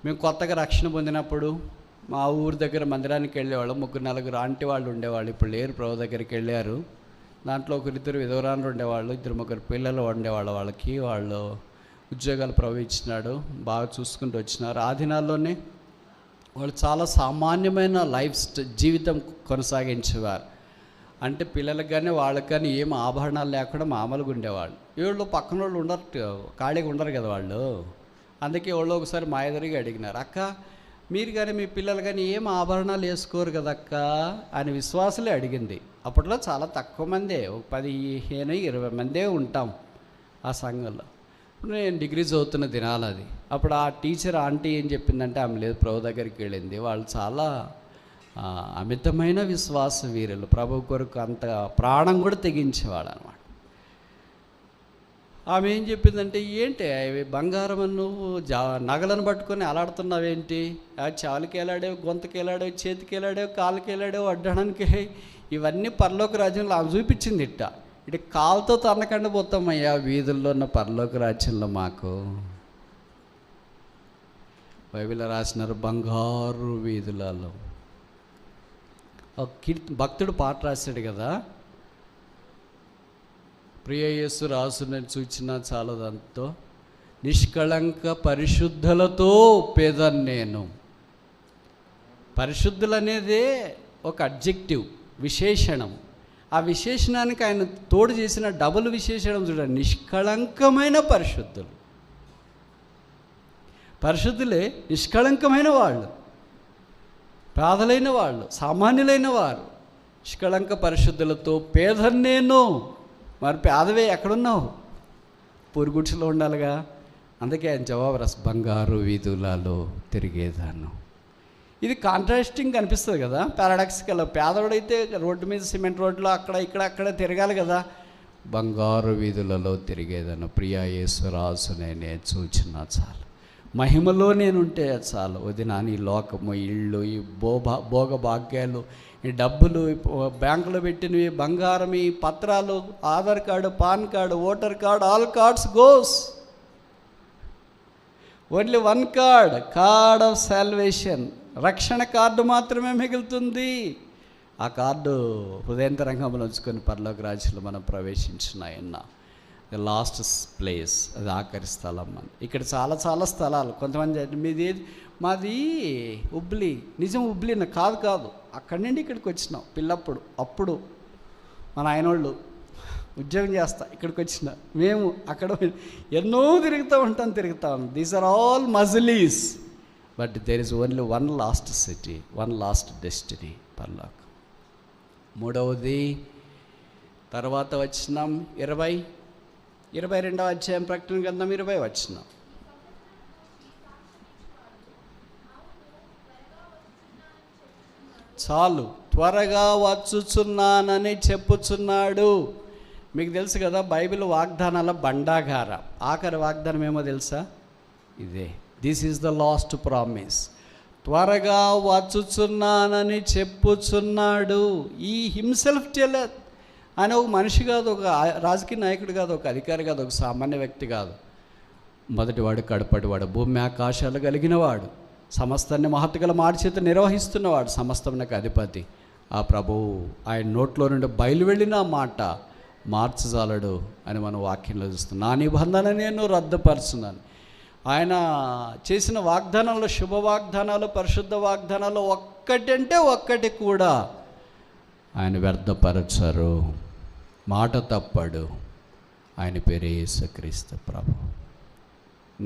మేము కొత్తగా రక్షణ పొందినప్పుడు మా ఊరి దగ్గర మందిరానికి వెళ్ళేవాళ్ళు, 3-4 ఆంటీ వాళ్ళు ఉండేవాళ్ళు. ఇప్పుడు లేరు, ప్రభు దగ్గరికి వెళ్ళారు. దాంట్లో 1-2 విధవరాలు ఉండేవాళ్ళు, 2-3 పిల్లలు ఉండేవాళ్ళు. వాళ్ళకి వాళ్ళు ఉద్యోగాలు ప్రభు ఇచ్చినాడు, బాగా చూసుకుంటూ వచ్చినారు. ఆ దినాల్లోనే వాళ్ళు చాలా సామాన్యమైన జీవితం కొనసాగించేవారు. అంటే పిల్లలకు కానీ వాళ్ళకి కానీ ఏం ఆభరణాలు లేకుండా మామూలుగా ఉండేవాళ్ళు. వీళ్ళు పక్కన వాళ్ళు ఉండరు, ఖాళీగా ఉండరు కదా వాళ్ళు. అందుకే వాళ్ళు ఒకసారి మా ఎదురుగా అడిగినారు, అక్క మీరు కానీ మీ పిల్లలు కానీ ఏం ఆభరణాలు వేసుకోరు కదక్క అని విశ్వాసులే అడిగింది. అప్పట్లో చాలా తక్కువ మందే, 15-20 మందే ఉంటాం ఆ సంఘంలో. నేను డిగ్రీ చదువుతున్న దినాలు అది. అప్పుడు ఆ టీచర్ ఆంటీ ఏం చెప్పిందంటే, ఆమె లేదు ప్రభు దగ్గరికి వెళ్ళింది. వాళ్ళు చాలా అమితమైన విశ్వాస వీరులు, ప్రభు కొరకు అంత ప్రాణం కూడా తెగించేవాడు అనమాట. ఆమె ఏం చెప్పిందంటే, ఏంటి అవి బంగారం నువ్వు నగలను పట్టుకొని అలాడుతున్నావేంటి? చాలుకి వెళ్ళాడేవు, గొంతుకి వెళ్ళాడేవు, చేతికి వెళ్ళాడేవు, కాలుకి వెళ్ళాడేవు, అడ్డడానికి, ఇవన్నీ పరలోక రాజ్యంలో ఆమె చూపించింది. ఇటు కాలుతో తన్నకండి పోతామయ్యా వీధుల్లో ఉన్న పరలోక రాజ్యంలో మాకు. బైబిల్లో రాసినారు బంగారు వీధులలో. భక్తుడు పాట రాశాడు కదా, ప్రియ యేసు రాసునని సూచన చాలదంతో నిష్కళంక పరిశుద్ధులతో పేదను నేను. పరిశుద్ధులు అనేదే ఒక అడ్జెక్టివ్, విశేషణం. ఆ విశేషణానికి ఆయన తోడు చేసిన డబుల్ విశేషణం చూడండి, నిష్కళంకమైన పరిశుద్ధులు. పరిశుద్ధులే నిష్కళంకమైన వాళ్ళు, పేదలైన వాళ్ళు, సామాన్యులైన వారు. నిష్కళంక పరిశుద్ధులతో పేదను నేను. మరి పేదవే ఎక్కడున్నావు? పొరుగుడిలో ఉండాలిగా. అందుకే ఆయన జవాబు బంగారు వీధులలో తిరిగేదాన్ని. ఇది కాంట్రాస్టింగ్ అనిపిస్తుంది కదా, పారాడాక్సికల్. పేదవాడైతే రోడ్డు మీద సిమెంట్ రోడ్లో అక్కడ తిరగాలి కదా. బంగారు వీధులలో తిరిగేదాన్ని. ప్రియా యేసు రాజు నేనే చూచిన చాలు, మహిమలో నేనుంటే చాలు. వదినా ఈ లోకము, ఇళ్ళు, ఈ భోగ భాగ్యాలు, ఈ డబ్బులు, బ్యాంకులో పెట్టినవి, బంగారం, ఈ పత్రాలు, Aadhaar card, pan card, voter card, all cards goes. Only one card of salvation. రక్షణ కార్డు మాత్రమే మిగులుతుంది. ఆ కార్డు హృదయంతరంగంలో ఉంచుకొని పరలోక రాజ్యంలో మనం ప్రవేశించిన ఆయన ద లాస్ట్ ప్లేస్, అది ఆఖరి స్థలం. ఇక్కడ చాలా చాలా స్థలాలు. కొంతమంది మాది హుబ్లీ. నిజం హుబ్లీ కాదు, అక్కడి నుండి ఇక్కడికి వచ్చినాం పిల్లప్పుడు. అప్పుడు మన ఆయనోళ్ళు ఉద్యోగం చేస్తా ఇక్కడికి వచ్చిన మేము అక్కడ ఎన్నో తిరుగుతూ ఉంటాం. దీస్ ఆర్ ఆల్ మజిలీస్. But there is only one last city, one last destiny, పరలోకం. మూడవది తర్వాత వచ్చినాం 22వ అధ్యాయం ప్రకటన గ్రంథం 20 వచ్చినాం. చాలు, త్వరగా వచ్చుచున్నానని చెప్పుచున్నాడు. మీకు తెలుసు కదా బైబిల్ వాగ్దానాల బండాగార. ఆఖరి వాగ్దానం ఏమో తెలుసా? ఇదే, this is the last promise. త్వరగా వచ్చుచున్నానని చెప్పుచున్నాడు. ఈ హిమ్సెల్ఫ్ టెలర్. ఆయన ఒక మనిషి కాదు, ఒక రాజకీయ నాయకుడు కాదు, ఒక అధికారి కాదు, ఒక సామాన్య వ్యక్తి కాదు. మొదటివాడు, కడపటివాడు, భూమి ఆకాశాలు కలిగినవాడు, సమస్తాన్ని మహత్తుగల మాట చేత నిర్వహిస్తున్నవాడు, సమస్తమునకు అధిపతి ఆ ప్రభువు. ఆయన నోట్లో నుండి బయలు వెళ్ళిన మాట మార్చజాలడు అని మనం వాక్యంలో చూస్తున్నాం. నా నిబంధన నేను రద్దుపరుచున్నాను. ఆయన చేసిన వాగ్దానాల్లో, శుభ వాగ్దానాలు, పరిశుద్ధ వాగ్దానాలు ఒక్కటంటే ఒక్కటి కూడా ఆయన వ్యర్థపరచరు, మాట తప్పడు. ఆయన పేరే యేసుక్రీస్తు ప్రభు.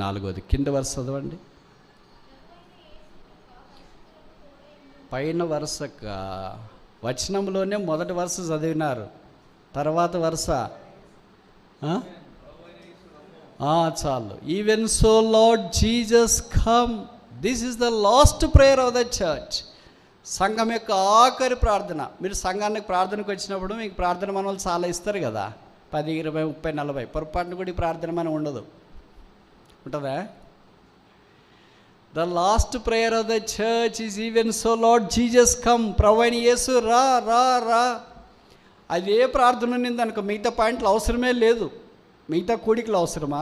4వది కింద వరుస చదవండి. పైన వరుసక వచనంలోనే మొదటి వరుస చదివినారు, తర్వాత వరుస చాలు. Even so Lord Jesus come. This is the last prayer of the church. సంఘం యొక్క ఆఖరి ప్రార్థన. మీరు సంఘానికి ప్రార్థనకు వచ్చినప్పుడు మీకు ప్రార్థన మనలు చాలా ఇస్తారు కదా, 10, 20, 30, 40. పొరపాటును కూడా ఈ ప్రార్థన మనం ఉండదు, ఉంటుందా? The last prayer of the church is even so Lord Jesus come. ప్రభువైన యేసు రా రా రా. అదే ప్రార్థన ఉన్నింది అనుకో, మిగతా పాయింట్లు అవసరమే లేదు. మిగతా కూడికలు అవసరమా?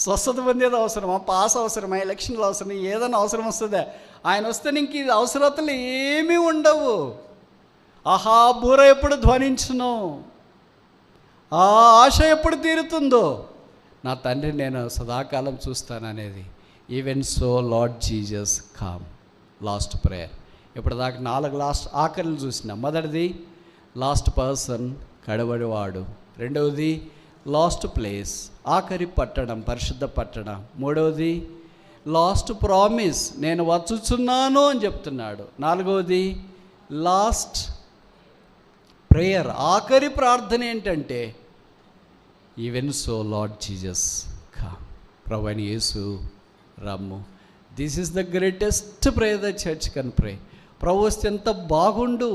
స్వస్థత పొందేది అవసరమా? పాస్ అవసరమా? ఎలక్షన్లు అవసరమా? ఏదైనా అవసరం వస్తుందా? ఆయన వస్తే ఇంక ఇది అవసరతలు ఏమీ ఉండవు. ఆహా బూర ఎప్పుడు ధ్వనించును, ఆ ఆశ ఎప్పుడు తీరుతుందో, నా తండ్రి నేను సదాకాలం చూస్తాననేది. Even so Lord Jesus come. Last prayer. ఇప్పటిదాకా 4 లాస్ట్ ఆఖరిలు చూసిన. మొదటిది లాస్ట్ పర్సన్, కడబడివాడు. రెండవది లాస్ట్ ప్లేస్, ఆఖరి పట్టణం, పరిశుద్ధ పట్టణం. మూడవది లాస్ట్ ప్రామిస్, నేను వచ్చుచున్నాను అని చెప్తున్నాడు. 4వది లాస్ట్ ప్రేయర్, ఆఖరి ప్రార్థన ఏంటంటే even so Lord Jesus come. ప్రభువైన యేసు రమ్ము. This is the greatest prayer the church can pray. ప్రభు వస్తే ఎంత బాగుండు.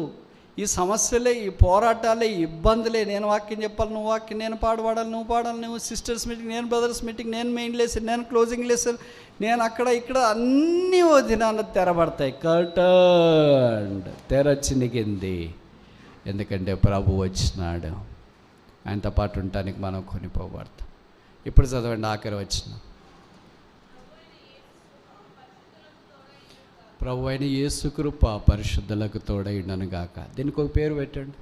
ఈ సమస్యలే, ఈ పోరాటాలే, ఈ ఇబ్బందులే. నేను వాక్యం చెప్పాలి, నువ్వు వాక్యం, నేను పాడవాడాలి, నువ్వు పాడాలి, నువ్వు సిస్టర్స్ మీటింగ్, నేను బ్రదర్స్ మీటింగ్, నేను మెయిన్ లెసన్, నేను క్లోజింగ్ లెసన్, నేను అక్కడ ఇక్కడ, అన్నీ ఓ దినాన తెరబడతాయి. కర్టన్ తెరచినిగింది. ఎందుకంటే ప్రభు వచ్చినాడు. ఆయనతో పాటు ఉండటానికి మనం కొనిపోబడతాం. ఇప్పుడు చదవండి ఆఖరి వచ్చిన. ప్రభు అయిన యేసు కృప పరిశుద్ధులకు తోడైండను గాక. దీనికి ఒక పేరు పెట్టండి.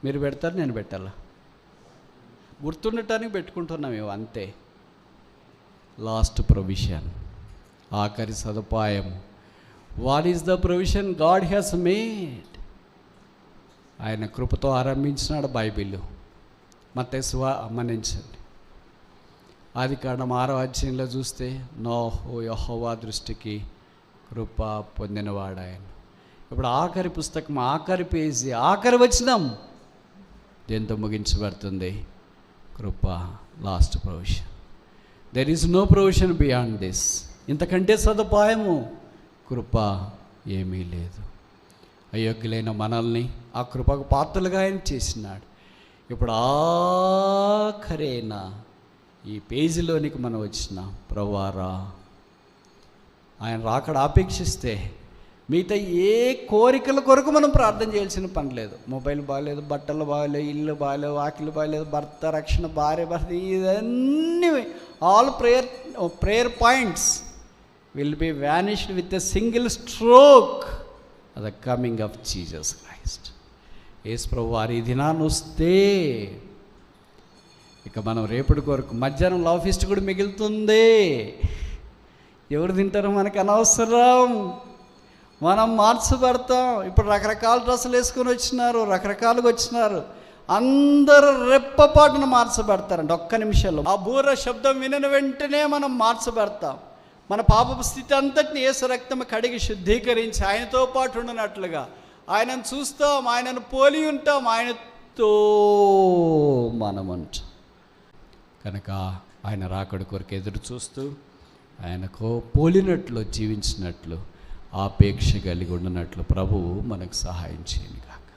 మీరు పెడతారు, నేను పెట్టాలా? గుర్తుండటానికి పెట్టుకుంటున్నాం మేము, అంతే. లాస్ట్ ప్రొవిజన్, ఆఖరి సదుపాయం. What is the provision God has made? ఆయన కృపతో ఆరంభించినాడు బైబిల్. మత్తయి అమ్మనించండి. ఆదికాండం 6వ అధ్యాయంలో చూస్తే నోహు యెహోవా దృష్టికి కృప పొందినవాడు ఆయన. ఇప్పుడు ఆఖరి పుస్తకం, ఆఖరి పేజీ, ఆఖరి వచనం దేంతో ముగించబడుతుంది? కృప. Last provision. There is no provision beyond this. ఇంతకంటే సదుపాయము కృప ఏమీ లేదు. అయోగ్యులైన మనల్ని ఆ కృపకు పాత్రలుగా ఆయన చేసినాడు. ఇప్పుడు ఆఖరైన ఈ పేజీలోనికి మనం వచ్చిన ప్రభువారా. ఆయన రాకడ ఆపేక్షిస్తే మిగతా ఏ కోరికల కొరకు మనం ప్రార్థన చేయాల్సిన పని లేదు. మొబైల్ బాగాలేదు, బట్టలు బాగాలేదు, ఇల్లు బాగాలేదు, వాకిలు బాగాలేదు, భర్త రక్షణ, భార్య భర్త, ఇవన్నీ all prayer points will be vanished with a single stroke at the coming of Jesus Christ. యేసు ప్రభు వారి దినాన్ని వస్తే ఇక మనం రేపటి కొరకు మధ్యాహ్నం లవ్ ఫీస్ట్ కూడా మిగులుతుంది. ఎవరు తింటారో మనకు అనవసరం, మనం మార్చబడతాం. ఇప్పుడు రకరకాల డ్రెస్సులు వేసుకొని వచ్చినారు, రకరకాలుగా వచ్చినారు. అందరూ రెప్పపాటున మార్చబడతారండి ఒక్క నిమిషంలో. ఆ బూర శబ్దం వినిన వెంటనే మనం మార్చబడతాం. మన పాపపు స్థితి అంతటిని యేసు రక్తం కడిగి శుద్ధీకరించి ఆయనతో పాటు ఉండనట్లుగా ఆయనను చూస్తాం, ఆయనను పోలి ఉంటాం, ఆయనతో మనం ఉంటాం. కనుక ఆయన రాకడ కొరకు ఎదురు చూస్తూ ఆయనకు పోలినట్లు జీవించినట్లు ఆపేక్ష కలిగి ఉన్నట్లు ప్రభువు మనకు సహాయం చేయను గాక.